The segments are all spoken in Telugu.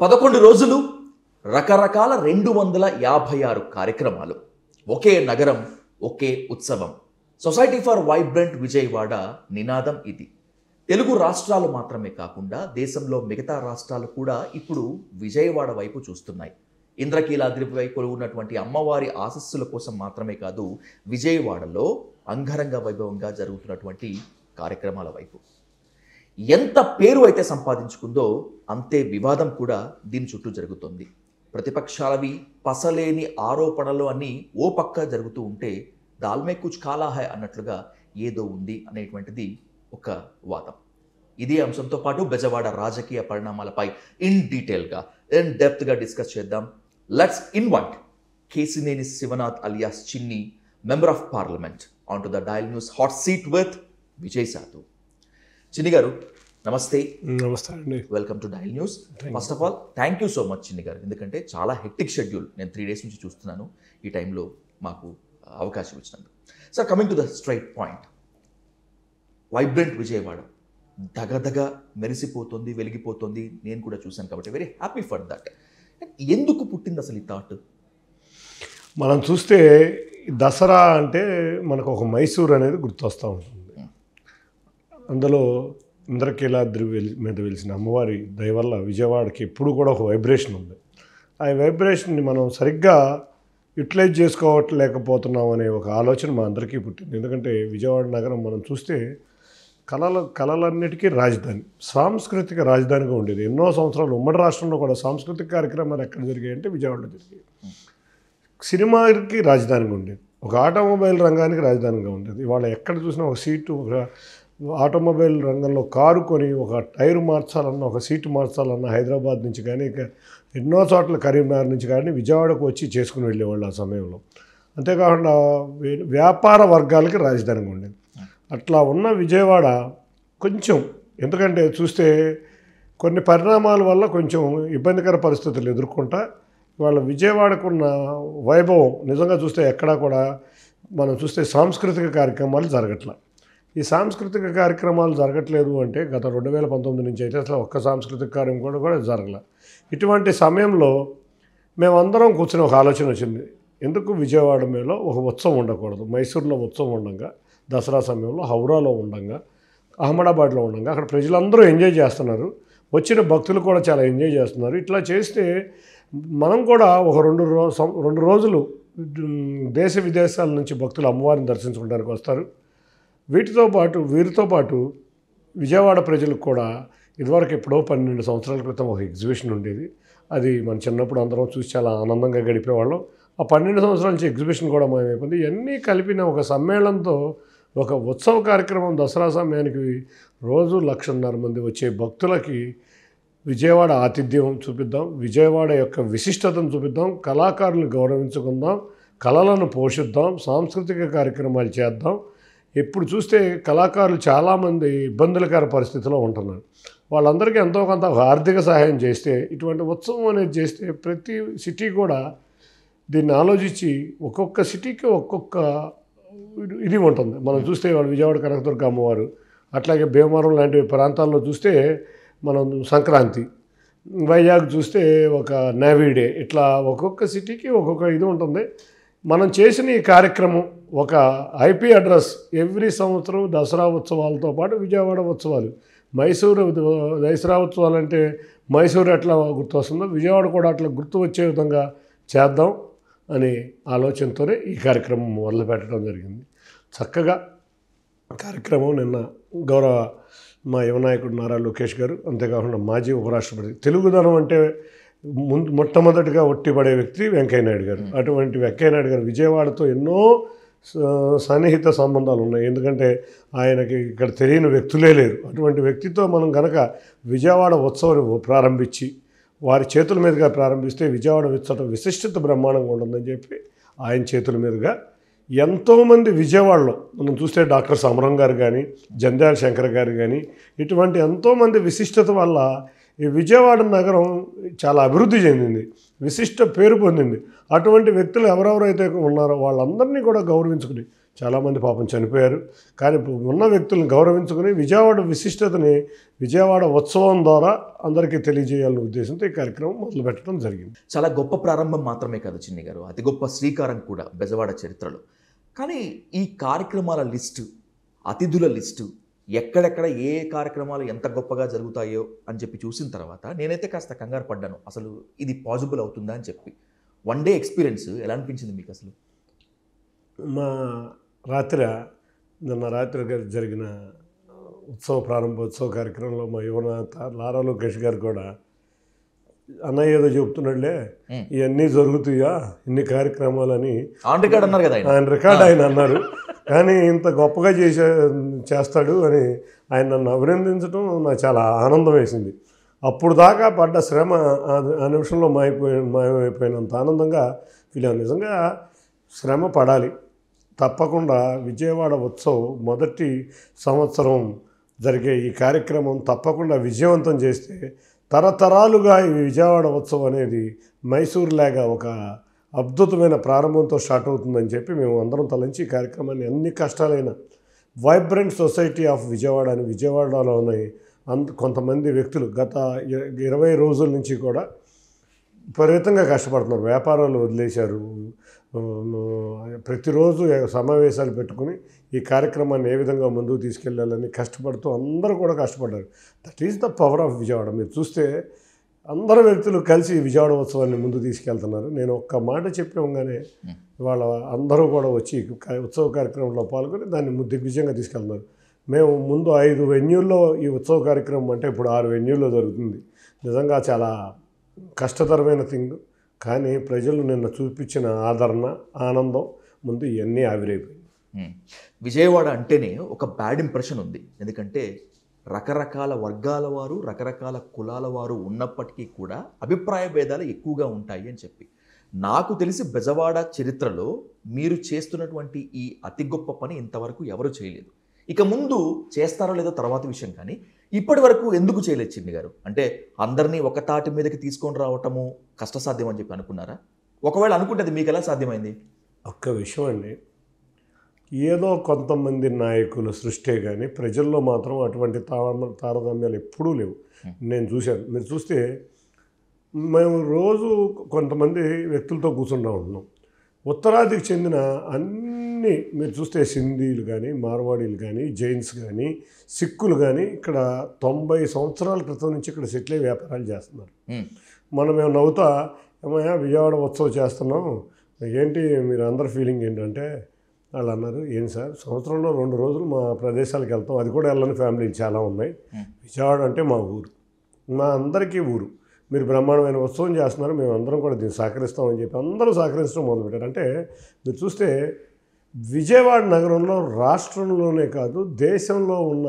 11 రోజులు రకరకాల 256 కార్యక్రమాలు, ఒకే నగరం, ఒకే ఉత్సవం. సొసైటీ ఫర్ వైబ్రెంట్ విజయవాడ నినాదం ఇది. తెలుగు రాష్ట్రాలు మాత్రమే కాకుండా దేశంలో మిగతా రాష్ట్రాలు కూడా ఇప్పుడు విజయవాడ వైపు చూస్తున్నాయి. ఇంద్రకీలాద్రిపై కొలువున్నటువంటి అమ్మవారి ఆశీస్సుల కోసం మాత్రమే కాదు, విజయవాడలో అంగరంగ వైభవంగా జరుగుతున్నటువంటి కార్యక్రమాల వైపు. ఎంత పేరు అయితే సంపాదించుకుందో అంతే వివాదం కూడా దీని చుట్టూ జరుగుతుంది. ప్రతిపక్షాలవి పసలేని ఆరోపణలు అన్నీ ఓ పక్క జరుగుతూ ఉంటే, దాల్మే కుచ్ కాలా హై అన్నట్లుగా ఏదో ఉంది అనేటువంటిది ఒక వాదం. ఇదే అంశంతో పాటు బెజవాడ రాజకీయ పరిణామాలపై ఇన్ డెప్త్గా డిస్కస్ చేద్దాం. Let's invite Kesineni Sivanath alias Chinni, member of parliament, on to the Dial News hot seat with Vijay Sadhu. Chinni garu నమస్తే. నమస్తే అండి. Welcome to Dial News. First of all thank you so much Chinni garu, ఎందుకంటే చాలా హెక్టిక్ షెడ్యూల్. నేను 3 days నుంచి చూస్తున్నాను, ఈ టైంలో మాకు అవకాశం ఇచ్చినందుకు. Sir, coming to the straight point, vibrant Vijayawada దగదగ మెరిసిపోతుంది, వెలిగిపోతుంది. నేను కూడా చూశాను కాబట్టి వెరీ హ్యాపీ ఫర్ దట్. ఎందుకు పుట్టింది అసలు ఈ థాట్? మనం చూస్తే దసరా అంటే మనకు ఒక మైసూర్ అనేది గుర్తొస్తూ ఉంటుంది. అందులో ఇంద్రకీలాద్రి మీద వెలిసిన అమ్మవారి దయ వల్ల విజయవాడకి ఎప్పుడు కూడా ఒక వైబ్రేషన్ ఉంది. ఆ వైబ్రేషన్ని మనం సరిగ్గా యూటిలైజ్ చేసుకోవట్లేకపోతున్నాం అనే ఒక ఆలోచన మా అందరికీ పుట్టింది. ఎందుకంటే విజయవాడ నగరం మనం చూస్తే కళలన్నిటికీ రాజధాని, సాంస్కృతిక రాజధానిగా ఉండేది. ఎన్నో సంవత్సరాలు ఉమ్మడి రాష్ట్రంలో కూడా సాంస్కృతిక కార్యక్రమాలు ఎక్కడ జరిగాయంటే విజయవాడలో జరిగాయి. సినిమాకి రాజధానిగా ఉండేది, ఒక ఆటోమొబైల్ రంగానికి రాజధానిగా ఉండేది. ఇవాళ ఎక్కడ చూసినా ఒక సీటు, ఒక ఆటోమొబైల్ రంగంలో కారు కొని ఒక టైరు మార్చాలన్నా, ఒక సీటు మార్చాలన్నా హైదరాబాద్ నుంచి కానీ, ఇక ఎన్నో చోట్ల కరీంనగర్ నుంచి కానీ విజయవాడకు వచ్చి చేసుకుని వెళ్ళేవాళ్ళు ఆ సమయంలో. అంతేకాకుండా వ్యాపార వర్గాలకి రాజధానిగా ఉండేది. అట్లా ఉన్న విజయవాడ కొంచెం, ఎందుకంటే చూస్తే కొన్ని పరిణామాల వల్ల కొంచెం ఇబ్బందికర పరిస్థితులు ఎదుర్కొంటా వాళ్ళ విజయవాడకున్న వైభవం నిజంగా చూస్తే ఎక్కడా కూడా మనం చూస్తే సాంస్కృతిక కార్యక్రమాలు జరగట్లా. ఈ సాంస్కృతిక కార్యక్రమాలు జరగట్లేదు అంటే గత 2019 నుంచి అయితే అసలు ఒక్క సాంస్కృతిక కార్యక్రమం కూడా జరగలే. ఇటువంటి సమయంలో మేమందరం కూర్చుని ఒక ఆలోచన వచ్చింది, ఎందుకు విజయవాడ మీద ఒక ఉత్సవం ఉండకూడదు? మైసూర్లో ఉత్సవం ఉండగా, దసరా సమయంలో హౌరాలో ఉండగా, అహ్మదాబాద్లో ఉండగా అక్కడ ప్రజలందరూ ఎంజాయ్ చేస్తున్నారు, వచ్చిన భక్తులు కూడా చాలా ఎంజాయ్ చేస్తున్నారు. ఇట్లా చేస్తే మనం కూడా ఒక 2 రోజులు దేశ విదేశాల నుంచి భక్తులు అమ్మవారిని దర్శించుకోవడానికి వస్తారు. వీరితో పాటు విజయవాడ ప్రజలకు కూడా ఇదివరకు ఎప్పుడో 12 సంవత్సరాల క్రితం ఒక ఎగ్జిబిషన్ ఉండేది. అది మన చిన్నప్పుడు అందరం చూసి చాలా ఆనందంగా గడిపేవాళ్ళం. ఆ 12 సంవత్సరాల నుంచి ఎగ్జిబిషన్ కూడా మాయమైపోయింది. ఇవన్నీ కలిపిన ఒక సమ్మేళనంతో ఒక ఉత్సవ కార్యక్రమం దసరా సమయానికి రోజు 1,50,000 మంది వచ్చే భక్తులకి విజయవాడ ఆతిథ్యం చూపిద్దాం, విజయవాడ యొక్క విశిష్టతను చూపిద్దాం, కళాకారులను గౌరవించుకుందాం, కళలను పోషిద్దాం, సాంస్కృతిక కార్యక్రమాలు చేద్దాం. ఎప్పుడు చూస్తే కళాకారులు చాలామంది ఇబ్బందులకర పరిస్థితిలో ఉంటున్నారు. వాళ్ళందరికీ ఎంతో కొంత ఆర్థిక సహాయం చేస్తే, ఇటువంటి ఉత్సవం అనేది చేస్తే ప్రతి సిటీ కూడా దీన్ని ఆలోచించి ఒక్కొక్క సిటీకి ఒక్కొక్క ఇది ఉంటుంది. మనం చూస్తే వాళ్ళు విజయవాడ కనకదుర్గ అమ్మవారు, అట్లాగే భీమవరం లాంటి ప్రాంతాల్లో చూస్తే మనం సంక్రాంతి, వైజాగ్ చూస్తే ఒక నేవీ డే, ఇట్లా ఒక్కొక్క సిటీకి ఒక్కొక్క ఇది ఉంటుంది. మనం చేసిన ఈ కార్యక్రమం ఒక ఐపీ అడ్రస్. ఎవ్రీ సంవత్సరం దసరా ఉత్సవాలతో పాటు విజయవాడ ఉత్సవాలు, దసరా ఉత్సవాలు అంటే మైసూరు ఎట్లా గుర్తు వస్తుందో విజయవాడ కూడా అట్లా గుర్తు వచ్చే విధంగా చేద్దాం అనే ఆలోచనతోనే ఈ కార్యక్రమం మొదలుపెట్టడం జరిగింది. చక్కగా కార్యక్రమం నిన్న గౌరవ మా యువనాయకుడు నారా లోకేష్ గారు, అంతేకాకుండా మాజీ ఉపరాష్ట్రపతి, తెలుగుదనం అంటే మొట్టమొదటిగా ఒట్టిపడే వ్యక్తి వెంకయ్యనాయుడు గారు. అటువంటి వెంకయ్యనాయుడు గారు విజయవాడతో ఎన్నో సన్నిహిత సంబంధాలు ఉన్నాయి. ఎందుకంటే ఆయనకి ఇక్కడ తెలియని వ్యక్తులే లేరు. అటువంటి వ్యక్తితో మనం కనుక విజయవాడ ఉత్సవం ప్రారంభించి వారి చేతుల మీదుగా ప్రారంభిస్తే విజయవాడ విశిష్టత బ్రహ్మాండంగా ఉంటుందని చెప్పి ఆయన చేతుల మీదుగా ఎంతోమంది విజయవాడలో మనం చూస్తే డాక్టర్ సమరం గారు కానీ, జంధ్యాల శంకర్ గారు కానీ, ఇటువంటి ఎంతోమంది విశిష్టత వల్ల ఈ విజయవాడ నగరం చాలా అభివృద్ధి చెందింది, విశిష్ట పేరు పొందింది. అటువంటి వ్యక్తులు ఎవరెవరైతే ఉన్నారో వాళ్ళందరినీ కూడా గౌరవించుకుని చాలామంది పాపం చనిపోయారు. కానీ ఉన్న వ్యక్తులను గౌరవించుకుని విజయవాడ విశిష్టతని విజయవాడ ఉత్సవం ద్వారా అందరికీ తెలియజేయాలనే ఉద్దేశంతో ఈ కార్యక్రమం మొదలుపెట్టడం జరిగింది. చాలా గొప్ప ప్రారంభం మాత్రమే కాదు చిన్ని గారు, అతి గొప్ప శ్రీకారం కూడా బెజవాడ చరిత్రలో. కానీ ఈ కార్యక్రమాల లిస్టు, అతిథుల లిస్టు, ఎక్కడెక్కడ ఏ కార్యక్రమాలు ఎంత గొప్పగా జరుగుతాయో అని చెప్పి చూసిన తర్వాత నేనైతే కాస్త కంగారు పడ్డాను, అసలు ఇది పాసిబుల్ అవుతుందా అని చెప్పి. వన్ డే ఎక్స్పీరియన్స్ ఎలా అనిపించింది మీకు అసలు? నిన్న రాత్రి జరిగిన ప్రారంభోత్సవ కార్యక్రమంలో మా యువనేత నారా లోకేష్ గారు కూడా అన్నయ్య ఏదో చెప్తున్నాడులే, ఇవన్నీ జరుగుతాయా ఇన్ని కార్యక్రమాలని ఆన్ రికార్డ్ అన్నారు కదా ఆయన రికార్డ్ ఆయన అన్నారు. కానీ ఇంత గొప్పగా చేస్తాడు అని ఆయన నన్ను అభినందించడం నాకు చాలా ఆనందం వేసింది. అప్పుడు దాకా పడ్డ శ్రమ ఆ నిమిషంలో మాయమైపోయినంత ఆనందంగా ఫీల్ అయ్యాను. నిజంగా శ్రమ పడాలి తప్పకుండా. విజయవాడ ఉత్సవం మొదటి సంవత్సరం జరిగే ఈ కార్యక్రమం తప్పకుండా విజయవంతం చేస్తే తరతరాలుగా ఈ విజయవాడ ఉత్సవం అనేది మైసూర్ లాగా ఒక అద్భుతమైన ప్రారంభంతో స్టార్ట్ అవుతుందని చెప్పి మేము అందరం తలంచి ఈ కార్యక్రమాన్ని అన్ని కష్టాలైన వైబ్రెంట్ సొసైటీ ఆఫ్ విజయవాడ అని విజయవాడలోని కొంతమంది వ్యక్తులు గత 20 రోజుల నుంచి కూడా విపరీతంగా కష్టపడుతున్నారు. వ్యాపారాలు వదిలేశారు. ప్రతిరోజు సమావేశాలు పెట్టుకుని ఈ కార్యక్రమాన్ని ఏ విధంగా ముందుకు తీసుకెళ్లాలని కష్టపడుతూ అందరూ కూడా కష్టపడ్డారు. That is the power of Vijayawada. మీరు చూస్తే అందరు వ్యక్తులు కలిసి విజయవాడ ఉత్సవాన్ని ముందుకు తీసుకెళ్తున్నారు. నేను ఒక్క మాట చెప్పినగానే వాళ్ళ అందరూ కూడా వచ్చి ఉత్సవ కార్యక్రమంలో పాల్గొని దాన్ని దిగ్విజయంగా తీసుకెళ్తున్నారు. మేము ముందు 5 వెన్యూల్లో ఈ ఉత్సవ కార్యక్రమం అంటే ఇప్పుడు 6 వెన్యూల్లో జరుగుతుంది. నిజంగా చాలా కష్టతరమైన థింగ్. కానీ ప్రజలు నిన్న చూపించిన ఆదరణ, ఆనందం ముందు ఇవన్నీ ఆవిరైపోయింది. విజయవాడ అంటేనే ఒక బ్యాడ్ ఇంప్రెషన్ ఉంది. ఎందుకంటే రకరకాల వర్గాల వారు, రకరకాల కులాల వారు ఉన్నప్పటికీ కూడా అభిప్రాయ భేదాలు ఎక్కువగా ఉంటాయి అని చెప్పి. నాకు తెలిసి బెజవాడ చరిత్రలో మీరు చేస్తున్నటువంటి ఈ అతి గొప్ప పని ఇంతవరకు ఎవరు చేయలేదు. ఇక ముందు చేస్తారో లేదో తర్వాత విషయం, కానీ ఇప్పటి వరకు ఎందుకు చేయలేదు చిన్ని గారు? అంటే అందరినీ ఒక తాటి మీదకి తీసుకొని రావటము కష్టసాధ్యం అని చెప్పి అనుకున్నారా? ఒకవేళ అనుకుంటే అది మీకు ఎలా సాధ్యమైంది? ఒక్క విషయం అండి, ఏదో కొంతమంది నాయకుల సృష్టే కానీ ప్రజల్లో మాత్రం అటువంటి తారతమ్యాలు ఎప్పుడూ లేవు. నేను చూశాను. మీరు చూస్తే మేము రోజు కొంతమంది వ్యక్తులతో కూర్చుంటూ ఉంటున్నాం. ఉత్తరాదికి చెందిన అన్ని మీరు చూస్తే సింధీలు కానీ, మార్వాడీలు కానీ, జైన్స్ కానీ, సిక్కులు కానీ ఇక్కడ 90 సంవత్సరాల క్రితం నుంచి ఇక్కడ సెటిల్ అయ్యి వ్యాపారాలు చేస్తున్నారు. మేము నవ్వుతా ఏమయ్యా విజయవాడ ఉత్సవం చేస్తున్నాం, ఏంటి మీరు అందరి ఫీలింగ్ ఏంటంటే వాళ్ళు అన్నారు, ఏం సార్ సంవత్సరంలో 2 రోజులు మా ప్రదేశాలకు వెళ్తాం, అది కూడా వెళ్ళని ఫ్యామిలీలు చాలా ఉన్నాయి. విజయవాడ అంటే మా ఊరు, మా అందరికీ ఊరు. మీరు బ్రహ్మాండమైన ఉత్సవం చేస్తున్నారు, మేము అందరం కూడా దీన్ని సహకరిస్తామని చెప్పి అందరూ సహకరించడం మొదలుపెట్టారు. అంటే మీరు చూస్తే విజయవాడ నగరంలో రాష్ట్రంలోనే కాదు దేశంలో ఉన్న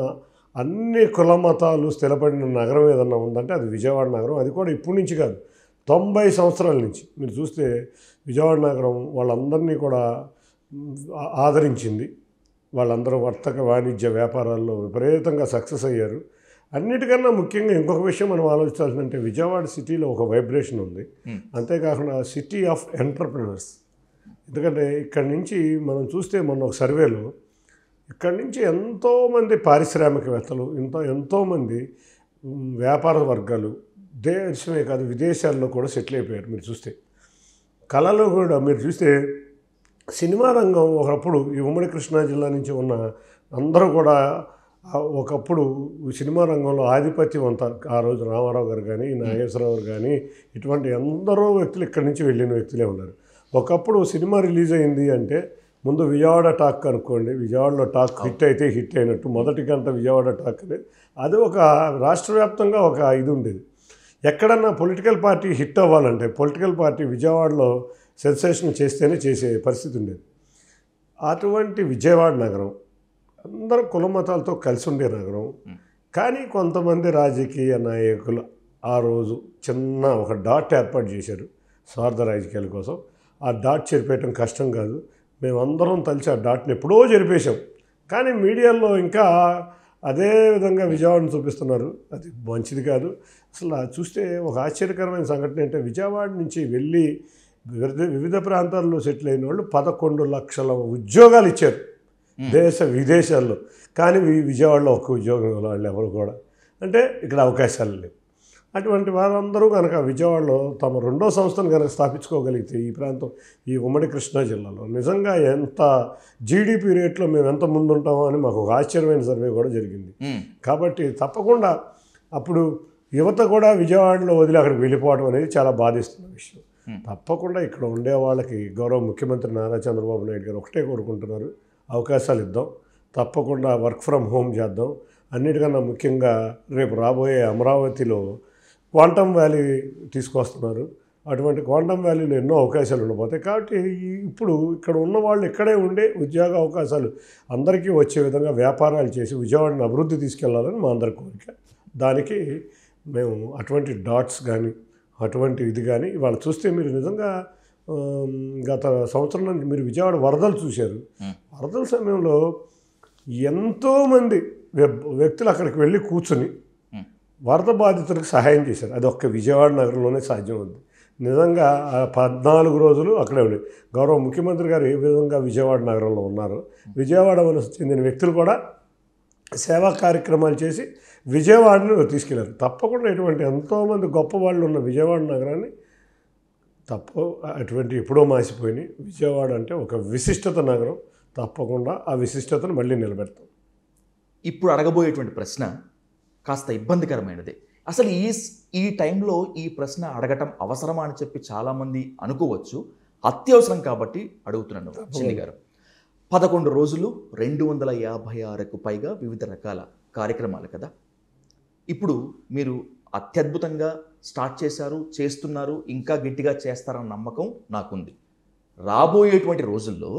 అన్ని కుల మతాలు స్థిరపడిన నగరం ఏదన్నా ఉందంటే అది విజయవాడ నగరం. అది కూడా ఇప్పటి నుంచి కాదు, 90 సంవత్సరాల నుంచి. మీరు చూస్తే విజయవాడ నగరం వాళ్ళందరినీ కూడా ఆదరించింది. వాళ్ళందరూ వర్తక వాణిజ్య వ్యాపారాల్లో విపరీతంగా సక్సెస్ అయ్యారు. అన్నిటికన్నా ముఖ్యంగా ఇంకొక విషయం మనం ఆలోచించాల్సిందంటే విజయవాడ సిటీలో ఒక వైబ్రేషన్ ఉంది. అంతేకాకుండా సిటీ ఆఫ్ ఎంటర్ప్రినర్స్. ఎందుకంటే ఇక్కడి నుంచి మనం చూస్తే మొన్న ఒక సర్వేలో ఇక్కడి నుంచి ఎంతోమంది పారిశ్రామికవేత్తలు, ఎంతోమంది వ్యాపార వర్గాలు దేశమే కాదు విదేశాల్లో కూడా సెటిల్ అయిపోయారు. మీరు చూస్తే కళలో కూడా మీరు చూస్తే సినిమా రంగం ఒకప్పుడు ఈ ఉమ్మడి కృష్ణా జిల్లా నుంచి ఉన్న అందరూ కూడా ఒకప్పుడు సినిమా రంగంలో ఆధిపత్యం అంతా. ఆ రోజు రామారావు గారు కానీ, నాగేశ్వరరావు గారు కానీ, ఇటువంటి ఎందరో వ్యక్తులు ఇక్కడి నుంచి వెళ్ళిన వ్యక్తులే ఉన్నారు. ఒకప్పుడు సినిమా రిలీజ్ అయింది అంటే ముందు విజయవాడ టాక్ అనుకోండి, విజయవాడలో టాక్ హిట్ అయితే హిట్ అయినట్టు మొదటి గంట విజయవాడ టాక్ అనేది అది ఒక రాష్ట్ర వ్యాప్తంగా ఒక ఇది ఉండేది. ఎక్కడన్నా పొలిటికల్ పార్టీ హిట్ అవ్వాలంటే పొలిటికల్ పార్టీ విజయవాడలో సెన్సేషన్ చేస్తేనే చేసే పరిస్థితి ఉండేది. అటువంటి విజయవాడ నగరం అందరూ కుల మతాలతో కలిసి ఉండే నగరం. కానీ కొంతమంది రాజకీయ నాయకులు ఆ రోజు చిన్న ఒక డాట్ ఏర్పాటు చేశారు స్వార్థ రాజకీయాల కోసం. ఆ డాట్ చెరిపేయటం కష్టం కాదు, మేమందరం తలిచి ఆ డాట్ని ఎప్పుడో చెరిపేశాం. కానీ మీడియాలో ఇంకా అదే విధంగా విజయవాడను చూపిస్తున్నారు. అది మంచిది కాదు. అసలు చూస్తే ఒక ఆశ్చర్యకరమైన సంఘటన అంటే విజయవాడ నుంచి వెళ్ళి వివిధ ప్రాంతాల్లో సెటిల్ అయిన వాళ్ళు 11 లక్షల ఉద్యోగాలు ఇచ్చారు. దేశ విదేశాల్లో. కానీ విజయవాడలో ఒక్క ఉద్యోగం వాళ్ళు ఎవరు కూడా, అంటే ఇక్కడ అవకాశాలు లేవు. అటువంటి వారందరూ కనుక విజయవాడలో తమ రెండో సంస్థను కనుక స్థాపించుకోగలిగితే ఈ ప్రాంతం, ఈ ఉమ్మడి కృష్ణా జిల్లాలో నిజంగా ఎంత జీడిపి రేట్లో మేము ఎంత ముందుంటామో అని మాకు ఒక ఆశ్చర్యమైన సర్వే కూడా జరిగింది. కాబట్టి తప్పకుండా అప్పుడు యువత కూడా విజయవాడలో వదిలి అక్కడికి వెళ్ళిపోవడం అనేది చాలా బాధిస్తున్న విషయం. తప్పకుండా ఇక్కడ ఉండే వాళ్ళకి గౌరవ ముఖ్యమంత్రి నారా చంద్రబాబు నాయుడు గారు ఒకటే కోరుకుంటున్నారు, అవకాశాలు ఇద్దాం, తప్పకుండా వర్క్ ఫ్రమ్ హోమ్ చేద్దాం. అన్నిటికన్నా ముఖ్యంగా రేపు రాబోయే అమరావతిలో క్వాంటమ్ వ్యాలీ తీసుకొస్తున్నారు. అటువంటి క్వాంటమ్ వ్యాలీలో ఎన్నో అవకాశాలు ఉండబోతాయి. కాబట్టి ఇప్పుడు ఇక్కడ ఉన్న వాళ్ళు ఇక్కడే ఉండే ఉద్యోగ అవకాశాలు అందరికీ వచ్చే విధంగా వ్యాపారాలు చేసి విజయవాడని అభివృద్ధి తీసుకెళ్లాలని మా అందరి కోరిక. దానికి మేము అటువంటి డాట్స్ కానీ అటువంటి ఇది కానీ ఇవాళ చూస్తే మీరు నిజంగా గత సంవత్సరం నుంచి మీరు విజయవాడ వరదలు చూశారు. వరదల సమయంలో ఎంతోమంది వ్యక్తులు అక్కడికి వెళ్ళి కూర్చుని వరద బాధితులకు సహాయం చేశారు. అది ఒక్క విజయవాడ నగరంలోనే సాధ్యం అవుతుంది. నిజంగా 14 రోజులు అక్కడే ఉండే గౌరవ ముఖ్యమంత్రి గారు ఏ విధంగా విజయవాడ నగరంలో ఉన్నారో, విజయవాడ చెందిన వ్యక్తులు కూడా సేవా కార్యక్రమాలు చేసి విజయవాడను తీసుకెళ్లారు. తప్పకుండా ఇటువంటి ఎంతోమంది గొప్ప వాళ్ళు ఉన్న విజయవాడ నగరాన్ని అటువంటి ఎప్పుడో మాసిపోయినాయి. విజయవాడ అంటే ఒక విశిష్టత నగరం. తప్పకుండా ఆ విశిష్టతను మళ్ళీ నిలబెడతాం. ఇప్పుడు అడగబోయేటువంటి ప్రశ్న కాస్త ఇబ్బందికరమైనదే. అసలు ఈ టైంలో ఈ ప్రశ్న అడగటం అవసరమా అని చెప్పి చాలామంది అనుకోవచ్చు. అత్యవసరం కాబట్టి అడుగుతున్నాను చిన్ని గారు. 11 రోజులు 256కు పైగా వివిధ రకాల కార్యక్రమాలు కదా. ఇప్పుడు మీరు అత్యద్భుతంగా స్టార్ట్ చేశారు, చేస్తున్నారు, ఇంకా గట్టిగా చేస్తారన్న నమ్మకం నాకుంది. రాబోయేటువంటి రోజుల్లో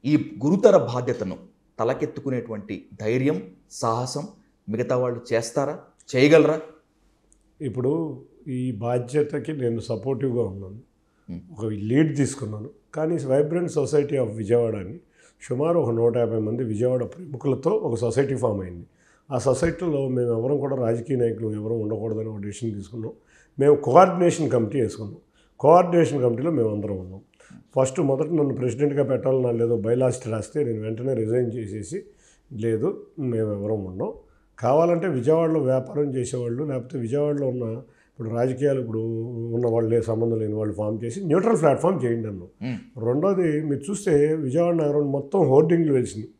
ఈ గురుతర బాధ్యతను తలకెత్తుకునేటువంటి ధైర్యం, సాహసం మిగతా వాళ్ళు చేస్తారా, చేయగలరా? ఇప్పుడు ఈ బాధ్యతకి నేను సపోర్టివ్గా ఉన్నాను, ఒక లీడ్ తీసుకున్నాను. కానీ వైబ్రెంట్ సొసైటీ ఆఫ్ విజయవాడ అని సుమారు ఒక 150 మంది విజయవాడ ప్రముఖులతో ఒక సొసైటీ ఫామ్ అయింది. ఆ సొసైటీలో మేము ఎవరం కూడా రాజకీయ నాయకులు ఎవరు ఉండకూడదని ఒక డెసిషన్ తీసుకున్నాం. మేము కోఆర్డినేషన్ కమిటీ వేసుకున్నాం. కోఆర్డినేషన్ కమిటీలో మేము అందరం ఉన్నాం. మొదట నన్ను ప్రెసిడెంట్గా పెట్టాలని లేదో బైలాస్ట్ రాస్తే నేను వెంటనే రిజైన్ చేసేసి, లేదు మేము ఎవరం ఉన్నాం, కావాలంటే విజయవాడలో వ్యాపారం చేసేవాళ్ళు లేకపోతే విజయవాడలో ఉన్న ఇప్పుడు రాజకీయాలు ఇప్పుడు ఉన్న వాళ్ళు సంబంధం లేని వాళ్ళు ఫామ్ చేసి న్యూట్రల్ ప్లాట్ఫామ్ చేయండి అన్నాం. రెండోది మీరు చూస్తే విజయవాడ నగరం మొత్తం హోర్డింగ్లు వెలిసినాయి,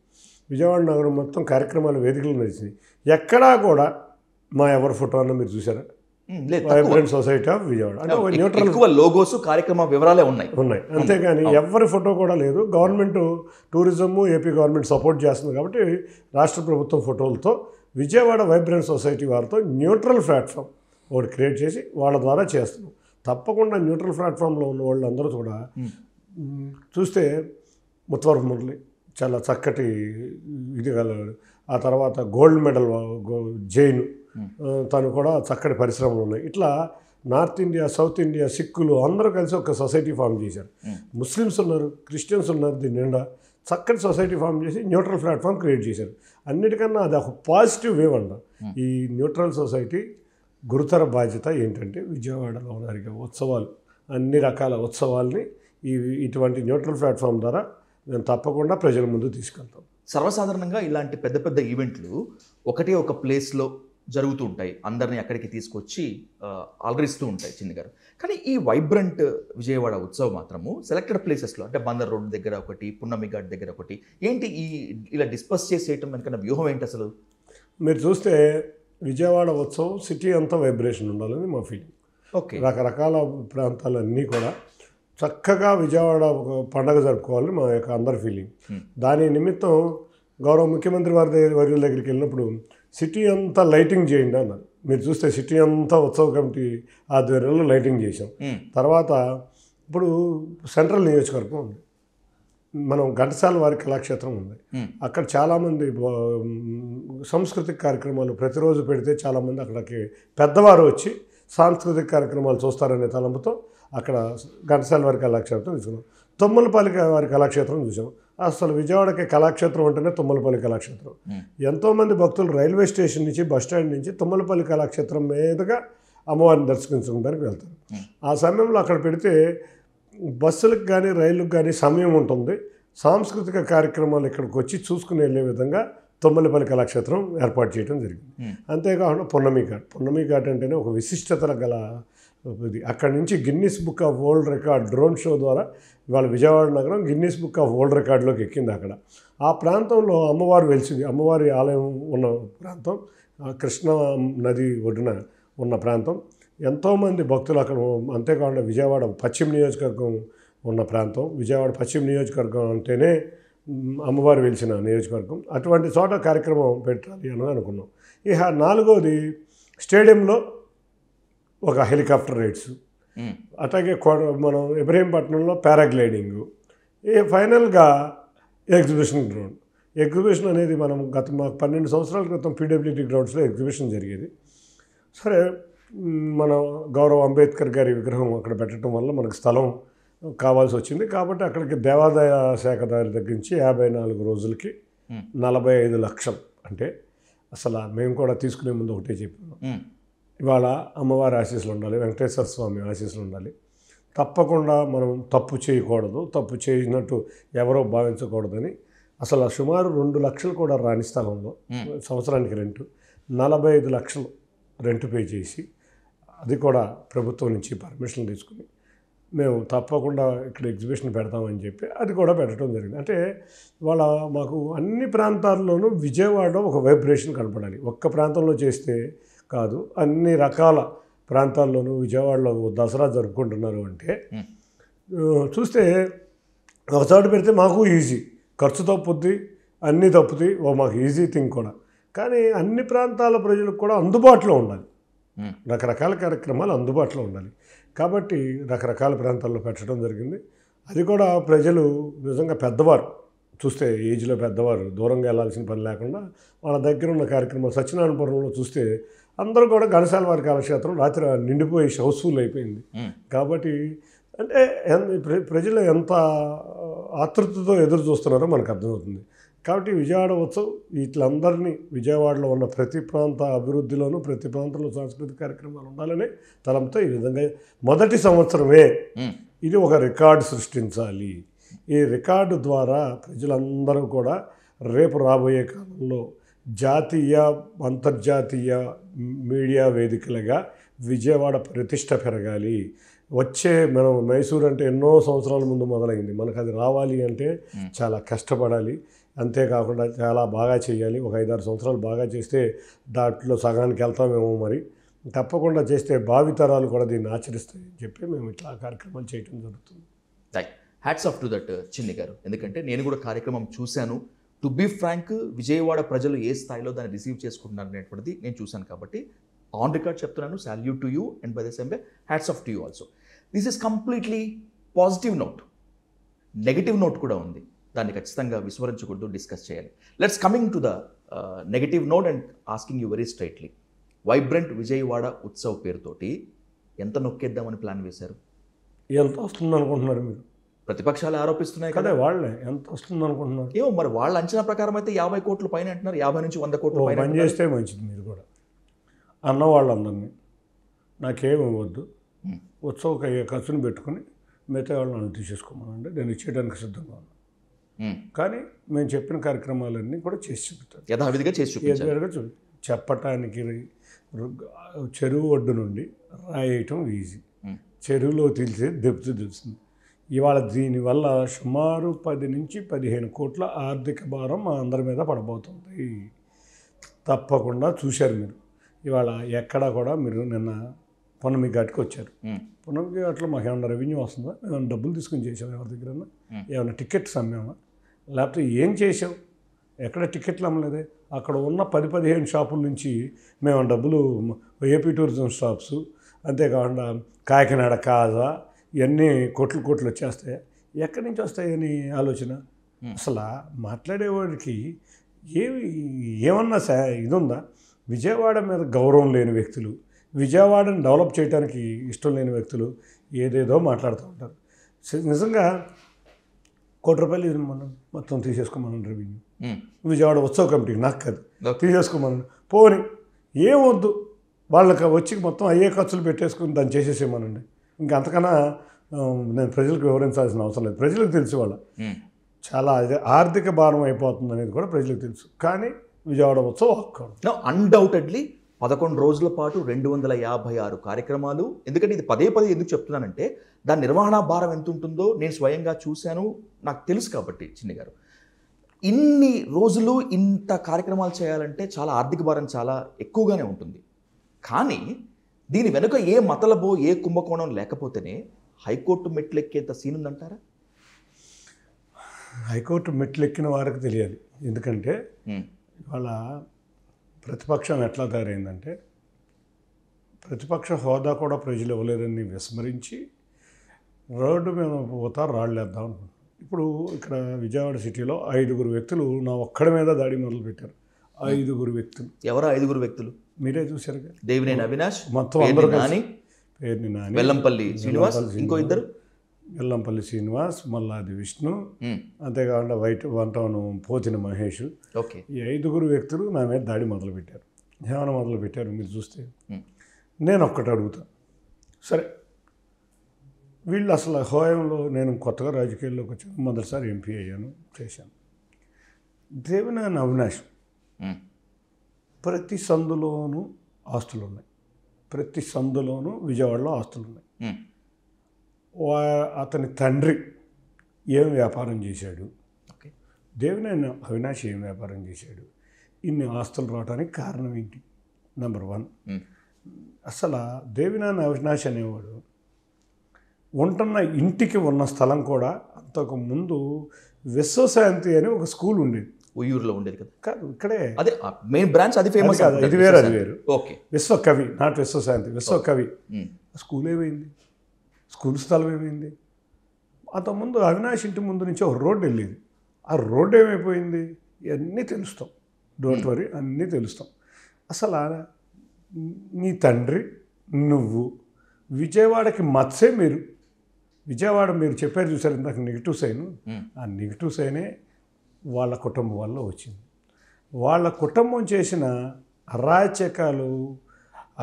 విజయవాడ నగరం మొత్తం కార్యక్రమాలు వేదికలు నడిచినాయి. ఎక్కడా కూడా మా ఎవరి ఫోటో అన్న మీరు చూసారా? వైబ్రెంట్ సొసైటీ ఆఫ్ విజయవాడ అంటే న్యూట్రల్ లోగోస్, కార్యక్రమ వివరాలే ఉన్నాయి. అంతేగాని ఎవరి ఫోటో కూడా లేదు. Government tourism AP government support చేస్తుంది కాబట్టి రాష్ట్ర ప్రభుత్వం ఫోటోలతో విజయవాడ వైబ్రెంట్ సొసైటీ వారితో న్యూట్రల్ ప్లాట్ఫామ్ ఒకటి క్రియేట్ చేసి వాళ్ళ ద్వారా చేస్తున్నాం. తప్పకుండా న్యూట్రల్ ప్లాట్ఫామ్లో ఉన్న వాళ్ళు అందరూ కూడా చూస్తే ముత్తవరపు మురళి చాలా చక్కటి ఇది కలవాడు. ఆ తర్వాత గోల్డ్ మెడల్ జైన్ తను కూడా చక్కటి పరిశ్రమలు ఉన్నాయి. ఇట్లా నార్త్ ఇండియా, సౌత్ ఇండియా, సిక్కులు అందరూ కలిసి ఒక సొసైటీ ఫామ్ చేశారు. ముస్లిమ్స్ ఉన్నారు, క్రిస్టియన్స్ ఉన్నారు. దీని నిండా చక్కటి సొసైటీ ఫామ్ చేసి న్యూట్రల్ ప్లాట్ఫామ్ క్రియేట్ చేశారు. అన్నిటికన్నా అది ఒక పాజిటివ్ వేవ్ అంట. ఈ న్యూట్రల్ సొసైటీ గురుతర బాధ్యత ఏంటంటే విజయవాడలో జరిగే ఉత్సవాలు, అన్ని రకాల ఉత్సవాల్ని ఇటువంటి న్యూట్రల్ ప్లాట్ఫామ్ ద్వారా మేము తప్పకుండా ప్రజల ముందు తీసుకెళ్తాం. సర్వసాధారణంగా ఇలాంటి పెద్ద పెద్ద ఈవెంట్లు ఒక ప్లేస్లో జరుగుతూ ఉంటాయి, అందరినీ అక్కడికి తీసుకొచ్చి అలరిస్తూ ఉంటాయి చిన్ని గారు. కానీ ఈ వైబ్రెంట్ విజయవాడ ఉత్సవం మాత్రము సెలెక్టెడ్ ప్లేసెస్లో, అంటే బందర్ రోడ్ దగ్గర ఒకటి, పున్నమి ఘాట్ దగ్గర ఒకటి, ఏంటి ఇలా డిస్పస్ చేసేయటం వెనకన్నా వ్యూహం ఏంటి అసలు? మీరు చూస్తే విజయవాడ ఉత్సవం సిటీ అంతా వైబ్రేషన్ ఉండాలని మా ఫీలింగ్. ఓకే, రకరకాల ప్రాంతాలన్నీ కూడా చక్కగా విజయవాడ ఒక పండగ జరుపుకోవాలని మా యొక్క అందరి ఫీలింగ్. దాని నిమిత్తం గౌరవ ముఖ్యమంత్రి వర్యుల దగ్గరికి వెళ్ళినప్పుడు సిటీ అంతా లైటింగ్ చేయండి అన్నారు. మీరు చూస్తే సిటీ అంతా ఉత్సవ కమిటీ ఆధ్వర్యంలో లైటింగ్ చేసాం. తర్వాత ఇప్పుడు సెంట్రల్ నియోజకవర్గం ఉంది, మనం ఘంటసాల వారి కళాక్షేత్రం ఉంది. అక్కడ చాలామంది సాంస్కృతిక కార్యక్రమాలు ప్రతిరోజు పెడితే చాలామంది అక్కడికి పెద్దవారు వచ్చి సాంస్కృతిక కార్యక్రమాలు చూస్తారనే తలంపుతో అక్కడ ఘంటసాల వారి కళాక్షేత్రం చూసాం. తుమ్మలపల్లి వారి కళాక్షేత్రం చూసాం. అసలు విజయవాడకి కళాక్షేత్రం అంటేనే తుమ్మలపల్లి కళాక్షేత్రం. ఎంతోమంది భక్తులు రైల్వే స్టేషన్ నుంచి, బస్ స్టాండ్ నుంచి తుమ్మలపల్లి కళాక్షేత్రం మీదుగా అమ్మవారిని దర్శించుకోవడానికి వెళ్తారు. ఆ సమయంలో అక్కడ పెడితే బస్సులకు కానీ రైళ్ళకు కానీ సమయం ఉంటుంది, సాంస్కృతిక కార్యక్రమాలు ఇక్కడికి వచ్చి చూసుకుని వెళ్ళే విధంగా తొమ్మలపల్లి కళాక్షేత్రం ఏర్పాటు చేయడం జరిగింది. అంతేకాకుండా పున్నమి ఘాట్ అంటేనే ఒక విశిష్టత గల ఇది. అక్కడి నుంచి Guinness book of world record drone show ద్వారా ఇవాళ విజయవాడ నగరం గిన్నిస్ బుక్ ఆఫ్ వరల్డ్ రికార్డులోకి ఎక్కింది. అక్కడ ఆ ప్రాంతంలో అమ్మవారు వెలిసింది. అమ్మవారి ఆలయం ఉన్న ప్రాంతం కృష్ణా నది ఒడ్డున ఉన్న ప్రాంతం. ఎంతోమంది భక్తులు అక్కడ. అంతేకాకుండా విజయవాడ పశ్చిమ నియోజకవర్గం ఉన్న ప్రాంతం. విజయవాడ పశ్చిమ నియోజకవర్గం అంటేనే అమ్మవారు వెలిసిన నియోజకవర్గం. అటువంటి చోట కార్యక్రమం పెట్టాలి అని అనుకున్నాం. ఇక 4వది స్టేడియంలో ఒక హెలికాప్టర్ రైడ్స్, అట్లాగే మనం ఇబ్రహీంపట్నంలో పారాగ్లైడింగు, ఫైనల్గా ఎగ్జిబిషన్ గ్రౌండ్. ఎగ్జిబిషన్ అనేది మనం మాకు 12 సంవత్సరాల క్రితం పీడబ్ల్యూడీ గ్రౌండ్స్లో ఎగ్జిబిషన్ జరిగేది. సరే, మన గౌరవ అంబేద్కర్ గారి విగ్రహం అక్కడ పెట్టడం వల్ల మనకు స్థలం కావాల్సి వచ్చింది. కాబట్టి అక్కడికి దేవాదాయ శాఖ దారి దగ్గర నుంచి 54 రోజులకి 45 లక్షలు. అంటే అసలు మేము కూడా తీసుకునే ముందు ఒకటే చెప్పాము, ఇవాళ అమ్మవారి ఆశీస్సులు ఉండాలి, వెంకటేశ్వర స్వామి ఆశీస్సులు ఉండాలి. తప్పకుండా మనం తప్పు చేయకూడదు, తప్పు చేసినట్టు ఎవరో భావించకూడదని అసలు సుమారు 2 లక్షలు కూడా రాని స్థలంలో సంవత్సరానికి రెంటు 45 లక్షలు రెంట్ పే చేసి, అది కూడా ప్రభుత్వం నుంచి పర్మిషన్ తీసుకుని మేము తప్పకుండా ఇక్కడ ఎగ్జిబిషన్ పెడతామని చెప్పి అది కూడా పెట్టడం జరిగింది. అంటే ఇవాళ మాకు అన్ని ప్రాంతాల్లోనూ విజయవాడలో ఒక వైబ్రేషన్ కనపడాలి. ఒక్క ప్రాంతంలో చేస్తే కాదు, అన్ని రకాల ప్రాంతాల్లోనూ విజయవాడలో దసరా జరుపుకుంటున్నారు అంటే చూస్తే ఒక చోట పెడితే మాకు ఈజీ, ఖర్చు తప్పుద్ది, అన్నీ తప్పుద్ది, మాకు ఈజీ థింగ్ కూడా. కానీ అన్ని ప్రాంతాల ప్రజలకు కూడా అందుబాటులో ఉండాలి, రకరకాల కార్యక్రమాలు అందుబాటులో ఉండాలి. కాబట్టి రకరకాల ప్రాంతాల్లో పెట్టడం జరిగింది. అది కూడా ప్రజలు నిజంగా పెద్దవారు చూస్తే, ఏజ్లో పెద్దవారు దూరంగా వెళ్ళాల్సిన పని లేకుండా వాళ్ళ దగ్గర ఉన్న కార్యక్రమాలు. సత్యనారాయణపురంలో చూస్తే అందరూ కూడా ఘనశాల వారి కళాక్షేత్రం రాత్రి నిండిపోయి హౌస్ఫుల్ అయిపోయింది. కాబట్టి అంటే ప్రజలు ఎంత ఆతృతతో ఎదురు చూస్తున్నారో మనకు అర్థమవుతుంది. కాబట్టి విజయవాడ ఉత్సవం వీటిలందరినీ విజయవాడలో ఉన్న ప్రతి ప్రాంత అభివృద్ధిలోనూ ప్రతి ప్రాంతంలో సాంస్కృతిక కార్యక్రమాలు ఉండాలని తలంతో ఈ విధంగా మొదటి సంవత్సరమే ఇది ఒక రికార్డు సృష్టించాలి. ఈ రికార్డు ద్వారా ప్రజలందరూ కూడా రేపు రాబోయే కాలంలో జాతీయ అంతర్జాతీయ మీడియా వేదికలుగా విజయవాడ ప్రతిష్ట పెరగాలి. మనం మైసూర్ అంటే ఎన్నో సంవత్సరాల ముందు మొదలైంది, మనకు అది రావాలి అంటే చాలా కష్టపడాలి. అంతేకాకుండా చాలా బాగా చేయాలి. ఒక 5-6 సంవత్సరాలు బాగా చేస్తే దాంట్లో సగానికి వెళ్తామేమో. మరి తప్పకుండా చేస్తే భావితరాలు కూడా దీన్ని ఆచరిస్తాయని చెప్పి మేము ఇట్లా కార్యక్రమాలు చేయడం జరుగుతుంది. హ్యాట్స్ ఆఫ్ టు దట్ చిన్ని గారు. ఎందుకంటే నేను కూడా కార్యక్రమం చూశాను. టు బీ ఫ్రాంక్, విజయవాడ ప్రజలు ఏ స్థాయిలో దాన్ని రిసీవ్ చేసుకుంటున్నారు అనేటువంటిది నేను చూశాను. కాబట్టి ఆన్ రికార్డ్ చెప్తున్నాను, salute to you and by the same way hats off to you also. This is completely positive note. Negative note కూడా ఉంది, దాన్ని ఖచ్చితంగా విస్మరించకూడదు, డిస్కస్ చేయాలి. Let's coming to the negative note and asking you very straightly, vibrant Vijayawada Utsav పేరుతోటి ఎంత నొక్కేద్దామని ప్లాన్ వేశారు? ఎంత వస్తుంది అనుకుంటున్నారు మీరు? ప్రతిపక్షాలు ఆరోపిస్తున్నాయి కదా, వాళ్ళే ఎంత వస్తుంది అనుకుంటున్నారు? ఏమో మరి వాళ్ళ అంచనా ప్రకారం అయితే 50 కోట్ల పైన అంటున్నారు, 50 నుంచి 100 కోట్ల పైన. పని చేస్తే మంచిది. మీరు కూడా అన్నవాళ్ళందరినీ నాకేమి వద్దు, ఉత్సవకు అయ్యే ఖర్చుని పెట్టుకుని మిగతా వాళ్ళని తీసేసుకోమనండి, నేను ఇచ్చేయడానికి సిద్ధంగా ఉన్నాను. కానీ మేము చెప్పిన కార్యక్రమాలన్నీ కూడా చేసి చూపుతాను, యథావిధిగా చేసి చూపించాలి. చెప్పటానికి చెరువు ఒడ్డు నుండి రాయటం ఈజీ, చెరువులో తెలిసే దెబ్బతి తెలుస్తుంది. ఇవాళ దీనివల్ల సుమారు 10 నుంచి 15 కోట్ల ఆర్థిక భారం మా అందరి మీద పడబోతుంది. తప్పకుండా చూశారు మీరు. ఇవాళ ఎక్కడా కూడా మీరు నిన్న పున్నమి ఘాట్కి వచ్చారు. పున్నమి ఘాట్లో మాకు ఏమన్నా రెవెన్యూ వస్తుందా? మేము డబ్బులు తీసుకుని చేసాం ఎవరి దగ్గర? ఏమన్నా టికెట్స్ అమ్మామా? లేకపోతే ఏం చేసాం? ఎక్కడ టికెట్లు అమ్మలేదే. అక్కడ ఉన్న 10-15 షాపుల నుంచి మేము డబ్బులు ఏపీ టూరిజం షాప్స్, అంతేకాకుండా కాకినాడ కాజా, ఇవన్నీ కోట్లు వచ్చేస్తాయి. ఎక్కడి నుంచి వస్తాయని ఆలోచన. అసలు మాట్లాడేవాడికి ఏమన్నా ఇది ఉందా? విజయవాడ మీద గౌరవం లేని వ్యక్తులు, విజయవాడని డెవలప్ చేయడానికి ఇష్టం లేని వ్యక్తులు ఏదేదో మాట్లాడుతూ ఉంటారు. నిజంగా ₹1 కోటి మనం మొత్తం తీసేసుకోమని రెవెన్యూ విజయవాడ ఉత్సవ కమిటీకి, నాకు కాదు, తీసేసుకోమని. పోని ఏమొద్దు, వాళ్ళకి వచ్చి మొత్తం అయ్యే ఖర్చులు పెట్టేసుకుని దాన్ని చేసేసేమనండి. ఇంకా అంతకన్నా నేను ప్రజలకు వివరించాల్సిన అవసరం లేదు, ప్రజలకు తెలిసి వాళ్ళ చాలా ఆర్థిక భారం అయిపోతుంది అనేది కూడా ప్రజలకు తెలుసు. కానీ విజయవాడ ఉత్సవం ఒక్క అన్డౌటెడ్లీ 11 రోజుల పాటు 256 కార్యక్రమాలు. ఎందుకంటే ఇది పదే పదే ఎందుకు చెప్తున్నానంటే దాని నిర్వహణ భారం ఎంత ఉంటుందో నేను స్వయంగా చూశాను, నాకు తెలుసు. కాబట్టి చిన్ని గారు, ఇన్ని రోజులు ఇంత కార్యక్రమాలు చేయాలంటే చాలా ఆర్థిక భారం చాలా ఎక్కువగానే ఉంటుంది. కానీ దీని వెనుక ఏ మతలబో ఏ కుంభకోణం లేకపోతేనే హైకోర్టు మెట్లు ఎక్కేంత సీన్ ఉందంటారా? హైకోర్టు మెట్లు ఎక్కిన వారికి తెలియాలి. ఎందుకంటే ఇవాళ ప్రతిపక్షం ఎట్లా తయారైందంటే, ప్రతిపక్ష హోదా కూడా ప్రజలు ఇవ్వలేదని విస్మరించి రోడ్డు మీద పోతా రాళ్ళేద్దాం అనుకుంటున్నాం. ఇప్పుడు ఇక్కడ విజయవాడ సిటీలో 5 వ్యక్తులు నా ఒక్కడి మీద దాడి మొదలుపెట్టారు. 5 వ్యక్తులు. ఎవరు 5 వ్యక్తులు? మీరే చూశారుగా. దేవినేని అవినాష్, మొత్తం అందరూ పేర్ని నాని, వెల్లంపల్లి శ్రీనివాస్, ఇంకో 2 వెల్లంపల్లి శ్రీనివాస్, మల్లాది విష్ణు, అంతేకాకుండా వంటవను పోతిన మహేష్. ఓకే, ఈ 5 వ్యక్తులు నా మీద దాడి మొదలుపెట్టారు. ఏమైనా మొదలుపెట్టారు మీరు చూస్తే. నేను ఒక్కటి అడుగుతా, సరే వీళ్ళు అసలు హోయంలో, నేను కొత్తగా రాజకీయాల్లోకి వచ్చాను, మొదటిసారి ఎంపీ అయ్యాను, చేశాను. దేవినేని అవినాష్ ప్రతి సందులోనూ ఆస్తులు ఉన్నాయి, ప్రతి సందులోనూ విజయవాడలో ఆస్తులు ఉన్నాయి. అతని తండ్రి ఏం వ్యాపారం చేశాడు, దేవినేని అవినాష్ ఏం వ్యాపారం చేశాడు, ఇన్ని ఆస్తులు రావడానికి కారణం ఏంటి? నెంబర్ 1. అసలు దేవినేని అవినాష్ అనేవాడు ఉంటున్న ఇంటికి ఉన్న స్థలం కూడా అంతకుముందు విశ్వశాంతి అని ఒక స్కూల్ ఉండేది. ఉయ్యూరులో ఉండేది కదా? కాదు, ఇక్కడే అదే మెయిన్ బ్రాంచ్, అది ఫేమస్. ఇది వేరు, అది వేరు. ఓకే, విశ్వకవి, నాట్ విశ్వశాంతి, విశ్వకవి. స్కూల్ ఏమైంది? స్కూల్ స్థలం ఏమైంది? అంతకుముందు అవినాష్ ఇంటి ముందు నుంచి ఒక రోడ్డు వెళ్ళేది. ఆ రోడ్డు ఏమైపోయింది? ఇవన్నీ తెలుస్తాం, డోంట్ వరీ, అన్నీ తెలుస్తాం. అసలు నీ తండ్రి నువ్వు విజయవాడకి మత్సే మీరు. విజయవాడ మీరు చెప్పారు చూసారు ఇందాక నెగిటివ్ సైన్, ఆ నెగిటివ్ సైనే వాళ్ళ కుటుంబం వల్ల వచ్చింది. వాళ్ళ కుటుంబం చేసిన అరాచకాలు,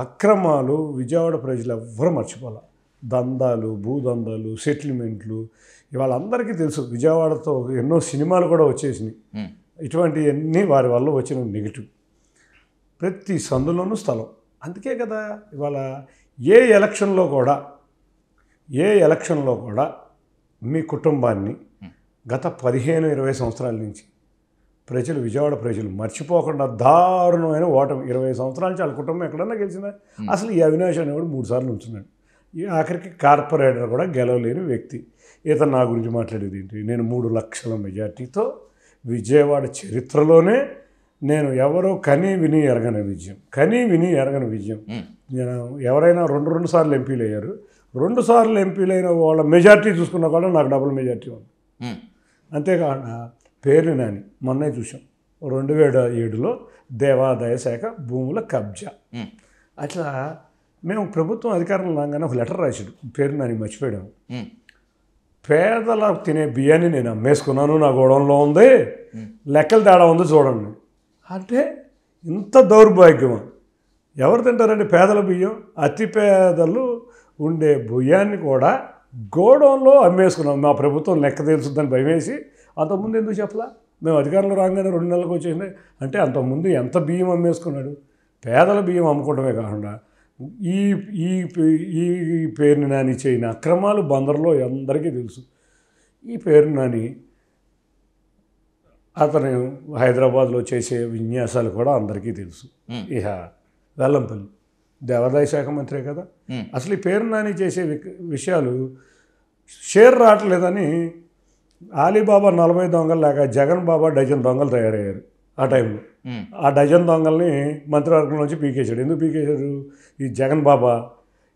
అక్రమాలు విజయవాడ ప్రజలు ఎవ్వరూ మర్చిపోలే. దందాలు, భూదందాలు, సెటిల్మెంట్లు, ఇవాళ అందరికీ తెలుసు. విజయవాడతో ఎన్నో సినిమాలు కూడా వచ్చేసినాయి. ఇటువంటివన్నీ వారి వల్ల వచ్చిన నెగిటివ్. ప్రతి సందులోనూ స్థలం. అందుకే కదా ఇవాళ ఏ ఎలక్షన్లో కూడా మీ కుటుంబాన్ని గత 15-20 సంవత్సరాల నుంచి ప్రజలు, విజయవాడ ప్రజలు మర్చిపోకుండా దారుణమైన ఓటమి. 20 సంవత్సరాల నుంచి వాళ్ళ కుటుంబం ఎక్కడన్నా గెలిచిందా? అసలు ఈ అవినాష్ అనేవాడు 3 సార్లు ఉంచున్నాడు. ఈ ఆఖరికి కార్పొరేటర్ కూడా గెలవలేని వ్యక్తి. ఇతను నా గురించి మాట్లాడేది ఏంటి? నేను 3 లక్షల మెజార్టీతో విజయవాడ చరిత్రలోనే నేను ఎవరో కనీ విని ఎరగని విజయం. నేను ఎవరైనా 2 సార్లు ఎంపీలు అయ్యారు. 2 సార్లు ఎంపీలైన వాళ్ళ మెజార్టీ చూసుకున్నా కూడా నాకు డబుల్ మెజార్టీ ఉంది. అంతేకాకుండా పేర్ని నాని మొన్నే చూసాం, 2007లో దేవాదాయ శాఖ భూముల కబ్జా. అట్లా మేము ప్రభుత్వం అధికారంలో రాగానే ఒక లెటర్ రాశాడు, పేర్ని నాని మర్చిపోయాము. పేదలకు తినే బియ్యాన్ని నేను అమ్మేసుకున్నాను, నా గోడంలో ఉంది, లెక్కలు తేడా ఉంది చూడండి. అంటే ఇంత దౌర్భాగ్యమా? ఎవరు తింటారండి పేదల బియ్యం? అతి పేదలు ఉండే బియ్యాన్ని కూడా గోడంలో అమ్మేసుకున్నాం. మా ప్రభుత్వం లెక్క తెలుసుద్దని భయమేసి అంతకుముందు ఎందుకు చెప్పలా? మేము అధికారంలో రాగానే 2 నెలలకు వచ్చేసింది అంటే అంతకుముందు ఎంత బియ్యం అమ్మేసుకున్నాడు? పేదల బియ్యం అమ్ముకోవడమే కాకుండా ఈ ఈ ఈ పేరుని నాని చేయని అక్రమాలు బందర్లో అందరికీ తెలుసు. ఈ పేరుని నాని అతను హైదరాబాద్లో చేసే విన్యాసాలు కూడా అందరికీ తెలుసు. ఇక వెల్లంపల్లి దేవాదాయ శాఖ మంత్రే కదా. అసలు ఈ పేరు నాని చేసే విషయాలు షేర్ రావట్లేదని ఆలీబాబా 40 దొంగలు లేక జగన్ బాబా డజన్ దొంగలు తయారయ్యారు ఆ టైంలో. ఆ డజన్ దొంగల్ని మంత్రివర్గం నుంచి పీకేశాడు. ఎందుకు పీకేశాడు? ఈ జగన్ బాబా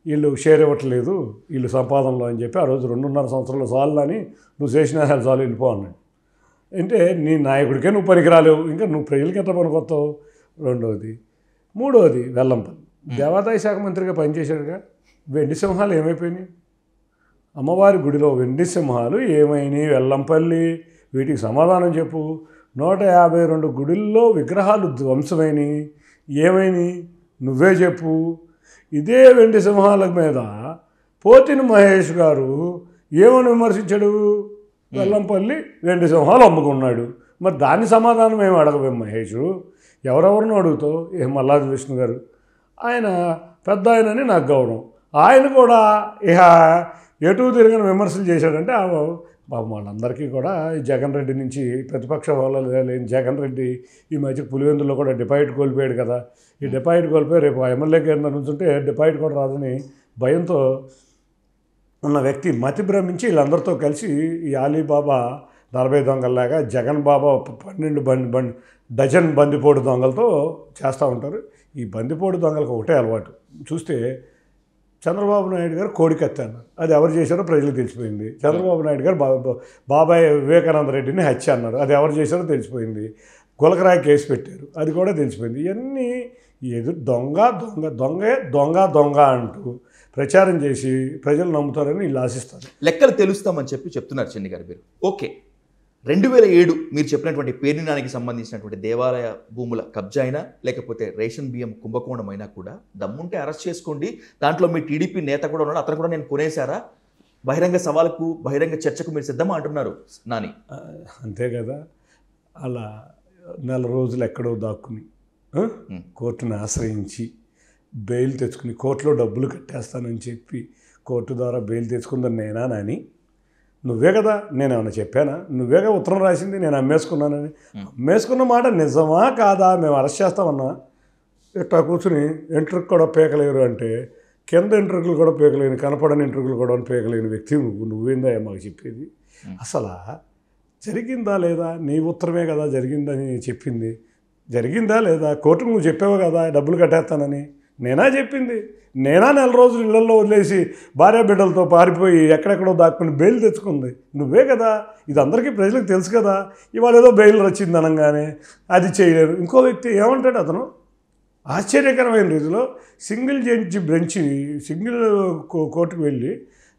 వీళ్ళు షేర్ ఇవ్వట్లేదు వీళ్ళు సంపాదనలో అని చెప్పి ఆ రోజు 2.5 సంవత్సరాలు చాలు అని నువ్వు చేసిన చాలు వెళ్ళిపో అన్నాడు. అంటే నీ నాయకుడికే నువ్వు పనికిరాలేవు, ఇంకా నువ్వు ప్రజలకి ఎట్లా పనికొస్తావు? రెండవది. మూడవది వెల్లంపల్లి దేవాదాయ శాఖ మంత్రిగా పనిచేశాడుగా. వెండి సింహాలు ఏమైపోయినాయి? అమ్మవారి గుడిలో వెండి సింహాలు ఏమైనాయి? వెల్లంపల్లి వీటికి సమాధానం చెప్పు. 152 గుడిల్లో విగ్రహాలు ధ్వంసమైనవి ఏమైనాయి? నువ్వే చెప్పు. ఇదే వెండి సింహాల మీద పోతిన మహేష్ గారు ఏమని విమర్శించాడు? వెల్లంపల్లి 2 సింహాలు అమ్ముకున్నాడు. మరి దాని సమాధానం ఏమి అడగవేం మహేష్? ఎవరెవరినో అడుగుతావు. మల్లాది విష్ణు గారు ఆయన పెద్ద ఆయనని నాకు గౌరవం. ఆయన కూడా ఇక ఎటు తిరిగిన విమర్శలు చేశాడంటే బాబు వాళ్ళందరికీ కూడా ఈ జగన్ రెడ్డి నుంచి ప్రతిపక్ష హోదా లేని జగన్ రెడ్డి ఈ మధ్య పులివెందులో కూడా డిపాజిట్ కోల్పోయాడు కదా. ఈ డిపాజిట్ కోల్పోయి రేపు ఎమ్మెల్యే కేంద్రం నుంచుంటే డిపాజిట్ కూడా రాదని భయంతో ఉన్న వ్యక్తి మతి భ్రమించి వీళ్ళందరితో కలిసి ఈ అలీబాబా 40 దొంగల్లాగా జగన్ బాబా 12 డజన్ బందిపోటు దొంగలతో చేస్తూ ఉంటారు. ఈ బందిపోటు దొంగలకు ఒకటే అలవాటు. చూస్తే చంద్రబాబు నాయుడు గారు కోడికత్తి అన్నారు. అది ఎవరు చేశారో ప్రజలకు తెలిసిపోయింది. చంద్రబాబు నాయుడు గారు బాబాయ్ వివేకానంద రెడ్డిని హత్య అన్నారు. అది ఎవరు చేశారో తెలిసిపోయింది. గులకరాయి కేసు పెట్టారు. అది కూడా తెలిసిపోయింది. ఇవన్నీ ఎదురు దొంగ దొంగ దొంగే దొంగ దొంగ అంటూ ప్రచారం చేసి ప్రజలు నమ్ముతారని వీళ్ళు ఆశిస్తారు. లెక్కలు తెలుస్తామని చెప్తున్నారు చిన్ని గారు మీరు. ఓకే, 2007 మీరు చెప్పినటువంటి పేర్ని నానికి సంబంధించినటువంటి దేవాలయ భూముల కబ్జా అయినా లేకపోతే రేషన్ బియ్యం కుంభకోణం అయినా కూడా దమ్ముంటే అరెస్ట్ చేసుకోండి. దాంట్లో మీ టీడీపీ నేత కూడా ఉన్నాడు, అతను కూడా నేను కొనేశారా, బహిరంగ సవాలుకు బహిరంగ చర్చకు మీరు సిద్ధమా అంటున్నారు నాని. అంతే కదా. అలా నెల రోజులు ఎక్కడో దాక్కుని కోర్టును ఆశ్రయించి బెయిల్ తెచ్చుకుని కోర్టులో డబ్బులు కట్టేస్తానని చెప్పి కోర్టు ద్వారా బెయిల్ తెచ్చుకుందని నేనా నాని? నువ్వే కదా, నేను ఏమన్నా చెప్పానా? నువ్వేగా ఉత్తరం రాసింది నేను అమ్మేసుకున్నానని. అమ్మేసుకున్న మాట నిజమా కాదా? మేము అరెస్ట్ చేస్తామన్నా. ఇట్లా కూర్చుని ఎంట్రుకు కూడా పీకలేరు అంటే కింద ఎంట్రుకులు కూడా పీకలేని, కనపడని ఎంట్రుకులు కూడా పీకలేని వ్యక్తి నువ్వేందా మాకు చెప్పేది? అసలు జరిగిందా లేదా? నీ ఉత్తరమే కదా జరిగిందని చెప్పింది. జరిగిందా లేదా? కోర్టుకు నువ్వు చెప్పావు కదా డబ్బులు కట్టేస్తానని. నేనా చెప్పింది? నేనా నెల రోజులు ఇళ్లలో వదిలేసి భార్య బిడ్డలతో పారిపోయి ఎక్కడెక్కడో దాక్కుని బెయిల్ తెచ్చుకుంది? నువ్వే కదా. ఇది అందరికీ ప్రజలకు తెలుసు కదా. ఇవాళ ఏదో బెయిల్ వచ్చింది అనగానే అది చేయలేరు. ఇంకో వ్యక్తి ఏమంటాడు, అతను ఆశ్చర్యకరమైన రీతిలో సింగిల్ కోర్టుకు వెళ్ళి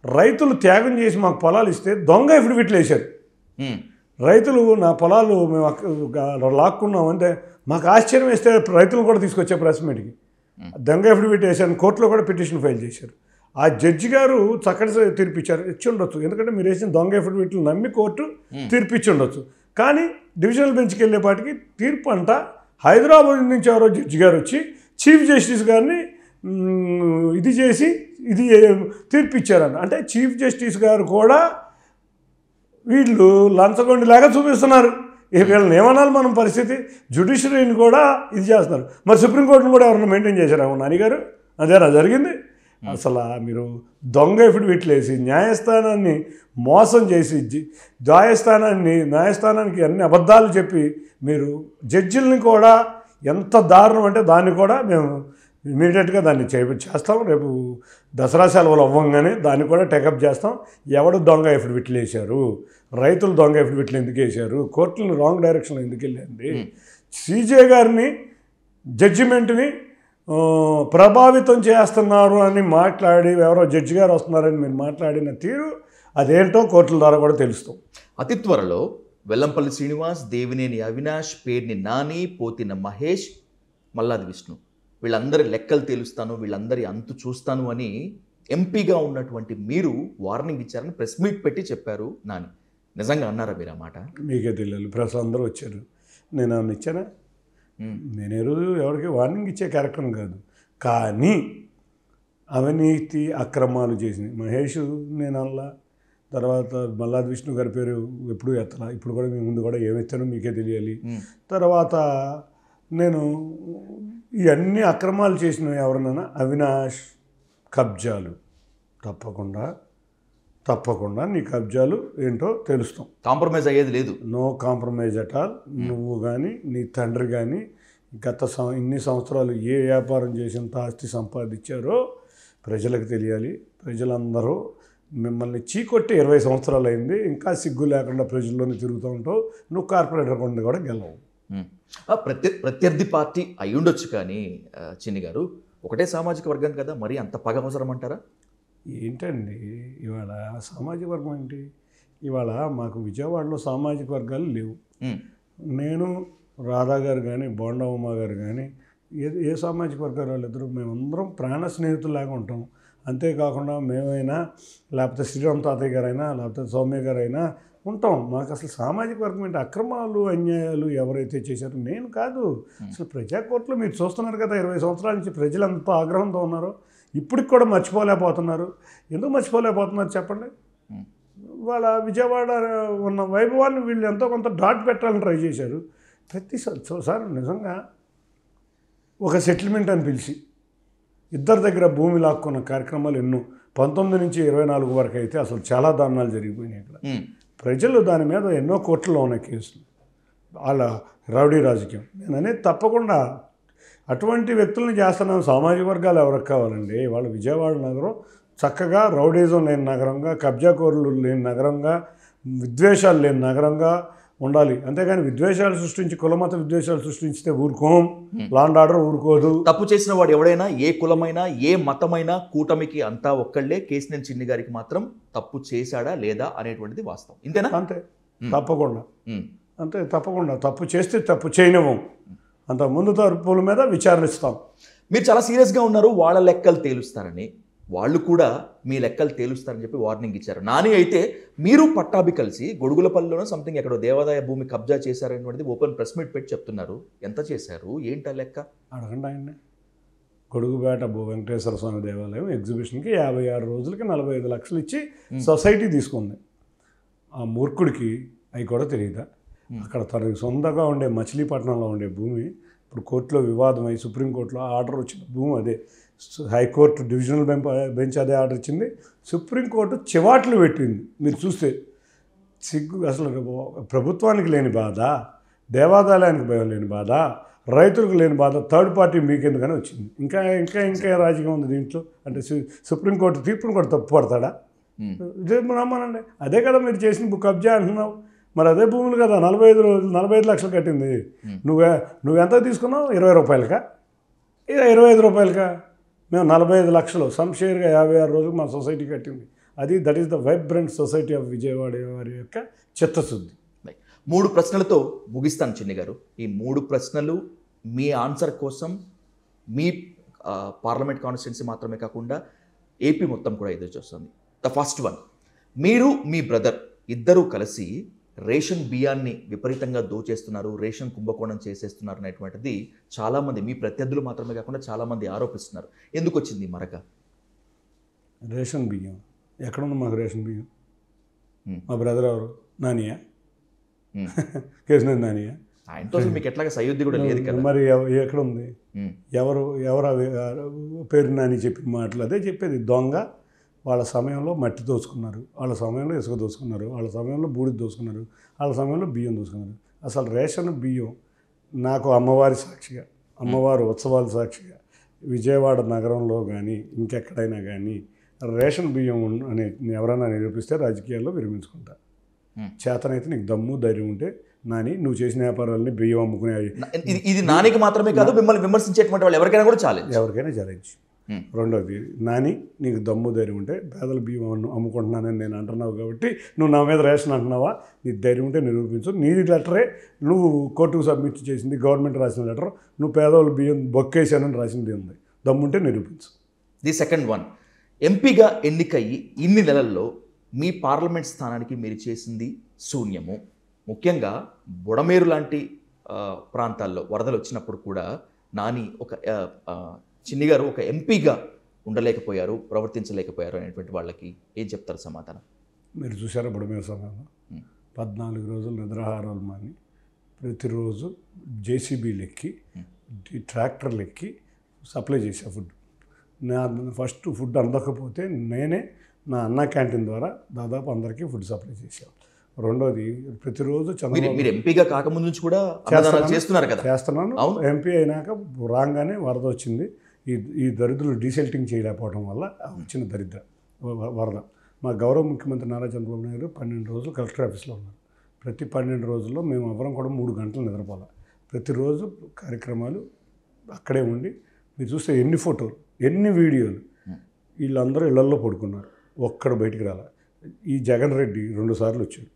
రైతులు త్యాగం చేసి మాకు పొలాలు ఇస్తే దొంగ ఎఫిడవిట్లు వేశారు. రైతులు నా పొలాలు మేము లాక్కున్నామంటే మాకు ఆశ్చర్యం వేస్తే రైతులు కూడా తీసుకొచ్చే ప్రెస్ మీట్కి దొంగ ఎఫిడవిట్ వేశారు. కోర్టులో కూడా పిటిషన్ ఫైల్ చేశారు. ఆ జడ్జి గారు చక్కటి తీర్పిచ్చారు. ఇచ్చి ఉండొచ్చు, ఎందుకంటే మీరు వేసిన దొంగ ఎఫిడవిట్లు నమ్మి కోర్టు తీర్పిచ్చి ఉండొచ్చు. కానీ డివిజనల్ బెంచ్కి వెళ్ళేపాటికి తీర్పు అంట హైదరాబాద్ నుంచి ఎవరో జడ్జి గారు వచ్చి చీఫ్ జస్టిస్ గారిని ఇది చేసి ఇది తీర్పిచ్చారన్న. అంటే చీఫ్ జస్టిస్ గారు కూడా వీళ్ళు లంచగొండిలాగా చూపిస్తున్నారు. వీళ్ళని ఏమనాలి మనం? పరిస్థితి జ్యుడిషియరీని కూడా ఇది చేస్తున్నారు. మరి సుప్రీంకోర్టును కూడా ఎవరైనా మెయింటైన్ చేశారు నాని గారు? అదేనా జరిగింది? అసలు మీరు దొంగ ఎఫిడవిట్లు వేసి న్యాయస్థానాన్ని మోసం చేసి న్యాయస్థానానికి అన్ని అబద్ధాలు చెప్పి మీరు జడ్జిల్ని కూడా ఎంత దారుణం అంటే దాన్ని కూడా మేము ఇమీడియట్గా దాన్ని చేస్తాం. రేపు దసరా సెలవులు అవ్వంగానే దాన్ని కూడా టేకప్ చేస్తాం. ఎవడు దొంగ ఎఫిడవిట్లు వేశారు, రైతులు దొంగ ఎఫిడవిట్లు ఎందుకు వేశారు, కోర్టులను రాంగ్ డైరెక్షన్లో ఎందుకు వెళ్ళండి, సీజే గారిని జడ్జిమెంట్ని ప్రభావితం చేస్తున్నారు అని మాట్లాడి ఎవరో జడ్జి గారు వస్తున్నారని మీరు మాట్లాడిన తీరు అదేంటో కోర్టుల ద్వారా కూడా తెలుస్తాం. అతి త్వరలో వెల్లంపల్లి శ్రీనివాస్, దేవినేని అవినాష్, పేర్ని నాని, పోతిన మహేష్, మల్లాది విష్ణు వీళ్ళందరి లెక్కలు తేలుస్తాను, వీళ్ళందరి అంతు చూస్తాను అని ఎంపీగా ఉన్నటువంటి మీరు వార్నింగ్ ఇచ్చారని ప్రెస్ మీట్ పెట్టి చెప్పారు నాని. నిజంగా అన్నారా మీరు ఆ మాట? మీకే తెలియాలి, ప్రెస్ అందరూ వచ్చారు. నేను ఆమె ఇచ్చానా? నేను రోజు ఎవరికి వార్నింగ్ ఇచ్చే క్యారెక్టర్ని కాదు. కానీ అవినీతి అక్రమాలు చేసింది మహేష్ నేను అలా. తర్వాత మల్లాది విష్ణు గారి పేరు ఎప్పుడు ఎత్తలా, ఇప్పుడు కూడా మీ ముందు కూడా ఏమెత్తానో మీకే తెలియాలి. తర్వాత నేను ఇవన్నీ అక్రమాలు చేసిన ఎవరినైనా అవినాష్ కబ్జాలు తప్పకుండా నీ కబ్జాలు ఏంటో తెలుస్తాం. కాంప్రమైజ్ అయ్యేది లేదు. No compromise at all. నువ్వు కానీ నీ తండ్రి కానీ ఇన్ని సంవత్సరాలు ఏ వ్యాపారం చేసినంత ఆస్తి సంపాదించారో ప్రజలకు తెలియాలి. ప్రజలందరూ మిమ్మల్ని చీకొట్టి 20 సంవత్సరాలు అయింది, ఇంకా సిగ్గు లేకుండా ప్రజల్లోనే తిరుగుతూ ఉంటావు. నువ్వు కార్పొరేటర్ కొండ కూడా గెలవు. ప్రత్యర్థి పార్టీ అయి ఉండొచ్చు, కానీ చిన్ని గారు ఒకటే సామాజిక వర్గం కదా, మరి అంత పగ అవసరం అంటారా? ఏంటండి ఇవాళ సామాజిక వర్గం ఏంటి? ఇవాళ మాకు విజయవాడలో సామాజిక వర్గాలు లేవు. నేను రాధా గారు కానీ బోండమ్మ గారు కానీ ఏ సామాజిక వర్గాలు వాళ్ళిద్దరూ మేమందరం ప్రాణ స్నేహితుల్లాగా ఉంటాం. అంతేకాకుండా మేమైనా లేకపోతే శ్రీరామ్ తాతయ్య గారైనా లేకపోతే సౌమ్య గారైనా ఉంటాం. మాకు అసలు సామాజిక వర్గం ఏంటి, అక్రమాలు అన్యాయాలు ఎవరైతే చేశారో నేను కాదు. అసలు ప్రజా కోర్టులో మీరు చూస్తున్నారు కదా, 20 సంవత్సరాల నుంచి ప్రజలు ఎంత ఆగ్రహంతో ఉన్నారో ఇప్పటికి కూడా మర్చిపోలేకపోతున్నారు. ఎందుకు మర్చిపోలేకపోతున్నారు చెప్పండి? వాళ్ళ విజయవాడ ఉన్న వైభవాన్ని వీళ్ళు ఎంతో కొంత డాట్ పెట్టాలని ట్రై చేశారు. ప్రతిసారి నిజంగా ఒక సెటిల్మెంట్ అని పిలిచి ఇద్దరి దగ్గర భూమి లాక్కున్న కార్యక్రమాలు ఎన్నో 19 నుంచి 24 వరకు అయితే అసలు చాలా దారుణాలు జరిగిపోయినాయి ఇక్కడ. ప్రజలు దాని మీద ఎన్నో కోర్టుల్లో ఉన్నాయి కేసులు. వాళ్ళ రౌడీ రాజకీయం నేను అనేది తప్పకుండా అటువంటి వ్యక్తులను చేస్తున్నాం. సామాజిక వర్గాలు ఎవరికి కావాలండి? వాళ్ళ విజయవాడ నగరం చక్కగా రౌడీజం లేని నగరంగా, కబ్జాకోరులు లేని నగరంగా, విద్వేషాలు లేని నగరంగా ఉండాలి. అంతేగాని విద్వేషాలు సృష్టించి, కులమత విద్వేషాలు సృష్టించితే ఊరుకోం. లా అండ్ ఆర్డర్ ఊరుకోదు. తప్పు చేసిన వాడు ఎవడైనా, ఏ కులమైనా, ఏ మతమైనా కూటమికి అంతా ఒక్కళ్ళే. కేసినేని చిన్ని గారికి మాత్రం తప్పు చేశాడా లేదా అనేటువంటిది వాస్తవం. ఇంతేనా? అంతే, తప్పకుండా. అంతే, తప్పకుండా. తప్పు చేస్తే తప్పు చేయనివ్వం. అంత ముందు తరపుల మీద విచారణిస్తాం. మీరు చాలా సీరియస్గా ఉన్నారు. వాళ్ళ లెక్కలు తేలుస్తారని, వాళ్ళు కూడా మీ లెక్కలు తేలుస్తారని చెప్పి వార్నింగ్ ఇచ్చారు. నాని అయితే మీరు పట్టాభి కలిసి గొడుగులపల్లిలోనో సంథింగ్ ఎక్కడో దేవాదాయ భూమి కబ్జా చేశారనేటువంటిది ఓపెన్ ప్రెస్ మీట్ పెట్టి చెప్తున్నారు. ఎంత చేశారు, ఏంటా లెక్క? అడగండి ఆయన్ని. గొడుగుపేట వెంకటేశ్వర స్వామి దేవాలయం ఎగ్జిబిషన్కి 56 రోజులకి 45 లక్షలు ఇచ్చి సొసైటీ తీసుకుంది. ఆ మూర్ఖుడికి అవి కూడా తెలియదా? అక్కడ తనకి సొంతంగా ఉండే మచిలీపట్నంలో ఉండే భూమి ఇప్పుడు కోర్టులో వివాదమై సుప్రీంకోర్టులో ఆర్డర్ వచ్చిన భూమి అదే. హైకోర్టు డివిజనల్ బెంచ్ అదే ఆర్డర్ ఇచ్చింది. సుప్రీంకోర్టు చివాట్లు పెట్టింది. మీరు చూస్తే సిగ్గు. అసలు ప్రభుత్వానికి లేని బాధ, దేవాదాయానికి భయం లేని బాధ, రైతులకు లేని బాధ, థర్డ్ పార్టీ మీకెందుకని వచ్చింది. ఇంకా ఇంకా ఇంకా రాజకీయం ఉంది దీంట్లో. అంటే సుప్రీంకోర్టు తీర్పును కూడా తప్పు పడతాడా? ఇదే నమ్మనండి. అదే కదా మీరు చేసిన కబ్జా అంటున్నావు. మరి అదే భూములు కదా 45 లక్షలు కట్టింది. నువ్వెంత తీసుకున్నావు? 20 రూపాయలకా? 25 రూపాయలకా? మేము 45 లక్షలు సంషేర్గా 56 రోజులు మా సొసైటీ కట్టింది. అది that is the vibrant society of Vijayawada వారి యొక్క చిత్తశుద్ధి. 3 ప్రశ్నలతో ముగిస్తాను చిన్ని గారు. ఈ 3 ప్రశ్నలు మీ ఆన్సర్ కోసం మీ పార్లమెంట్ కాన్స్టిట్యున్సీ మాత్రమే కాకుండా ఏపీ మొత్తం కూడా ఎదురు చూస్తుంది. ద ఫస్ట్ వన్, మీరు మీ బ్రదర్ ఇద్దరూ కలిసి రేషన్ బియ్యాన్ని విపరీతంగా దోచేస్తున్నారు, రేషన్ కుంభకోణం చేసేస్తున్నారు అనేటువంటిది చాలామంది, మీ ప్రత్యర్థులు మాత్రమే కాకుండా చాలామంది ఆరోపిస్తున్నారు. ఎందుకు వచ్చింది మరక? రేషన్ బియ్యం ఎక్కడుంది? మాకు రేషన్ బియ్యం. మా బ్రదర్ ఎవరు? నానియా? కేసినేని నానియా? ఆయనతో మీకు ఎట్లాగా సయోధ్య కూడా లేదు కదా. మరి ఎక్కడుంది? ఎవరు పేరు నాని చెప్పిన మాటలు అదే చెప్పేది. దొంగ. వాళ్ళ సమయంలో మట్టి దోచుకున్నారు, వాళ్ళ సమయంలో ఇసుక దోచుకున్నారు, వాళ్ళ సమయంలో బూడిద దోచుకున్నారు, వాళ్ళ సమయంలో బియ్యం దోచుకున్నారు. అసలు రేషన్ బియ్యం నాకు అమ్మవారి సాక్షిగా, అమ్మవారి ఉత్సవాల సాక్షిగా విజయవాడ నగరంలో కానీ ఇంకెక్కడైనా కానీ రేషన్ బియ్యం అని ఎవరైనా నిరూపిస్తే రాజకీయాల్లో విరమించుకుంటా. చేతనైతే నీకు దమ్ము ధైర్యం ఉంటే నాని నువ్వు చేసిన వ్యాపారాలని బియ్యం అమ్ముకునే. ఇది నానికి మాత్రమే కాదు, మిమ్మల్ని విమర్శించేటువంటి వాళ్ళు ఎవరికైనా కూడా ఛాలెంజ్. ఎవరికైనా ఛాలెంజ్. రెండోది, నాని నీకు దమ్ము ధైర్యం ఉంటే పేదల బియ్యం అమ్ముకుంటున్నానని నేను అంటున్నావు కాబట్టి నువ్వు నా మీద రేషన్ అంటున్నావా? నీ ధైర్యం ఉంటే నిరూపించు. నీ లెటరే నువ్వు కోర్టుకు సబ్మిట్ చేసింది, గవర్నమెంట్ రాసిన లెటర్. నువ్వు పేదవాళ్ళ బియ్యం బొక్కేసానని రాసింది ఉంది. దమ్ముంటే నిరూపించు. ది సెకండ్ వన్, ఎంపీగా ఎన్నికయ్యి ఇన్ని నెలల్లో మీ పార్లమెంట్ స్థానానికి మీరు చేసింది శూన్యము. ముఖ్యంగా బుడమేరు లాంటి ప్రాంతాల్లో వరదలు వచ్చినప్పుడు కూడా నాని చిన్ని గారు ఒక ఎంపీగా ఉండలేకపోయారు, ప్రవర్తించలేకపోయారు అనేటువంటి వాళ్ళకి ఏం చెప్తారు సమాధానం? మీరు చూసారా బుడమేరు సమయంలో 14 రోజులు నిద్రాహారాలు మాని ప్రతిరోజు జేసీబీలు ఎక్కి ట్రాక్టర్లు ఎక్కి సప్లై చేసే ఫుడ్. నా ఫస్ట్ ఫుడ్ అందకపోతే నేనే నా అన్నా క్యాంటీన్ ద్వారా దాదాపు అందరికీ ఫుడ్ సప్లై చేశాను. రెండోది, ప్రతిరోజు మీరు ఎంపీగా కాకముందు నుంచి కూడా చేస్తున్నారు కదా? చేస్తున్నాను. ఎంపీ అయినాక రాగానే వరద వచ్చింది. ఈ దరిద్రులు డీసెల్టింగ్ చేయలేకపోవడం వల్ల వచ్చిన దరిద్ర వరద. మా గౌరవ ముఖ్యమంత్రి నారా చంద్రబాబు నాయుడు 12 రోజులు కలెక్టర్ ఆఫీస్లో ఉన్నారు. ప్రతి 12 రోజుల్లో మేము ఎవరం కూడా 3 గంటలు నిద్రపోవాలి. ప్రతిరోజు కార్యక్రమాలు అక్కడే ఉండి మీరు చూస్తే ఎన్ని ఫోటోలు, ఎన్ని వీడియోలు. వీళ్ళందరూ ఇళ్లల్లో పడుకున్నారు, ఒక్కడు బయటికి రాల. ఈ జగన్ రెడ్డి 2 సార్లు వచ్చాడు.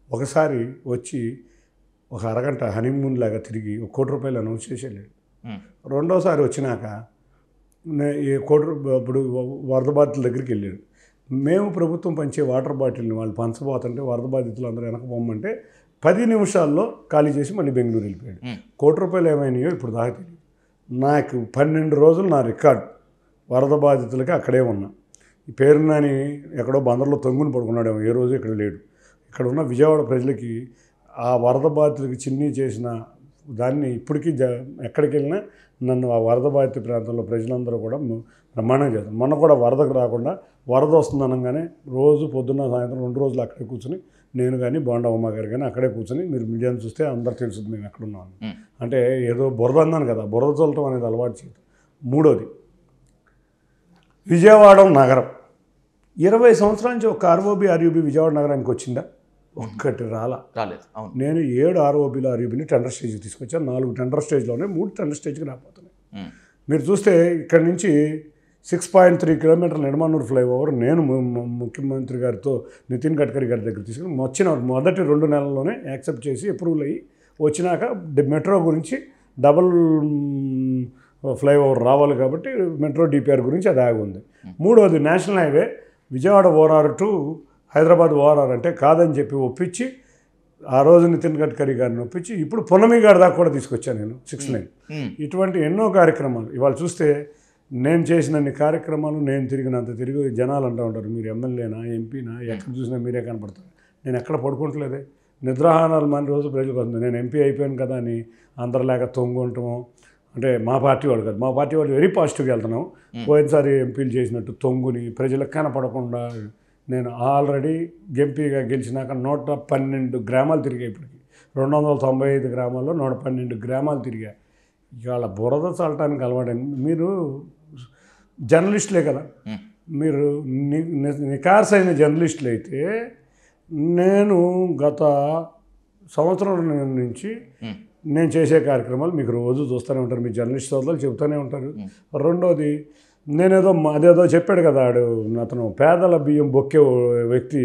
ఒకసారి వచ్చి ఒక అరగంట హనీమూన్ లాగా తిరిగి ₹1 కోటి అనౌన్స్ చేసి వెళ్ళాడు. రెండోసారి వచ్చినాక ఈ ఇప్పుడు వరద బాధితుల దగ్గరికి వెళ్ళాడు. మేము ప్రభుత్వం పంచే వాటర్ బాటిల్ని వాళ్ళు పంచబోతుంటే వరద బాధితులు అందరూ వెనక పొమ్మంటే 10 నిమిషాల్లో ఖాళీ చేసి మళ్ళీ బెంగళూరు వెళ్ళిపోయాడు. ₹1 ఏమైనాయో ఇప్పుడు దాకా తెలియదు. నాకు 12 రోజులు నా రికార్డు వరద బాధితులకి అక్కడే ఉన్నా. ఈ పేరు నాని ఎక్కడో బందర్లో తొంగుని పడుకున్నాడేమో, ఏ రోజు ఇక్కడ లేడు. ఇక్కడ ఉన్న విజయవాడ ప్రజలకి ఆ వరద బాధితులకి చిన్ని చేసిన దాన్ని ఇప్పటికీ ఎక్కడికి వెళ్ళినా నన్ను ఆ వరద బాధిత ప్రాంతంలో ప్రజలందరూ కూడా బ్రహ్మాండంగా చేస్తారు. మొన్న కూడా వరదకు రాకుండా వరద వస్తుందనగానే రోజు పొద్దున్న సాయంత్రం 2 రోజులు అక్కడే కూర్చొని నేను కానీ బోండా ఉమ్మ గారు కానీ అక్కడే కూర్చొని మీరు మీడియాను చూస్తే అందరు తెలుస్తుంది మేము ఎక్కడున్నాం. అంటే ఏదో బురద అన్నాను కదా, బురద చల్లటం అనేది అలవాటు చేయడం. మూడోది విజయవాడ నగరం 20 సంవత్సరాల నుంచి ఒక ఆర్ఓబి ఆర్యూబి విజయవాడ నగరానికి వచ్చిందా? ఒక్కటి రాలేదు. నేను 7 ఆర్ఓబిలు ఆర్యూబిని టెండర్ స్టేజ్కి తీసుకొచ్చాను. 4 టెండర్ స్టేజ్లోనే 3 టెండర్ స్టేజ్కి రాబోతున్నాయి. మీరు చూస్తే ఇక్కడ నుంచి 6.3 కిలోమీటర్ల నిడమానూరు ఫ్లైఓవర్ నేను ముఖ్యమంత్రి గారితో నితిన్ గడ్కరీ గారి దగ్గర తీసుకుని మొదటి 2 నెలల్లోనే యాక్సెప్ట్ చేసి అప్రూవల్ అయ్యి వచ్చినాక మెట్రో గురించి డబుల్ ఫ్లైఓవర్ రావాలి కాబట్టి మెట్రో డిపిఆర్ గురించి అది ఆగి ఉంది. మూడోది national highway Vijayawada ORR to Hyderabad ORR అంటే కాదని చెప్పి ఒప్పించి ఆ రోజు నితిన్ గడ్కరీ గారిని ఒప్పించి ఇప్పుడు పున్నమి గారి దాకా కూడా తీసుకొచ్చాను నేను 6 లైన్. ఇటువంటి ఎన్నో కార్యక్రమాలు ఇవాళ చూస్తే నేను చేసినన్ని కార్యక్రమాలు నేను తిరిగినంత తిరిగి జనాలు అంటూ ఉంటారు, మీరు ఎమ్మెల్యేనా ఎంపీనా ఎక్కడ చూసినా మీరే కనపడతారు. నేను ఎక్కడ పడుకుంటలేదే, నిద్రాహానాలు మన రోజు ప్రజలకు వస్తుంది. నేను ఎంపీ అయిపోయాను కదా అని అందరిలాగా తొంగు ఉంటాము. అంటే మా పార్టీ వాళ్ళు కాదు, మా పార్టీ వాళ్ళు వెరీ పాజిటివ్గా వెళ్తున్నాం. పోయినసారి ఎంపీలు చేసినట్టు తొంగుని ప్రజలకు కనపడకుండా నేను ఆల్రెడీ ఎంపీగా గెలిచినాక 112 గ్రామాలు తిరిగా. ఇప్పటికి 295 గ్రామాల్లో 112 గ్రామాలు తిరిగా. ఇవాళ బురద చల్లటానికి అలవాటైంది. మీరు జర్నలిస్టులే కదా, మీరు నికార్సైన జర్నలిస్టులు అయితే నేను గత సంవత్సరం నుంచి నేను చేసే కార్యక్రమాలు మీకు రోజు చూస్తూనే ఉంటారు, మీ జర్నలిస్ట్ సోదరులు చెబుతూనే ఉంటారు. రెండోది నేనేదో అదేదో చెప్పాడు కదా అతను పేదల బియ్యం బొక్కే వ్యక్తి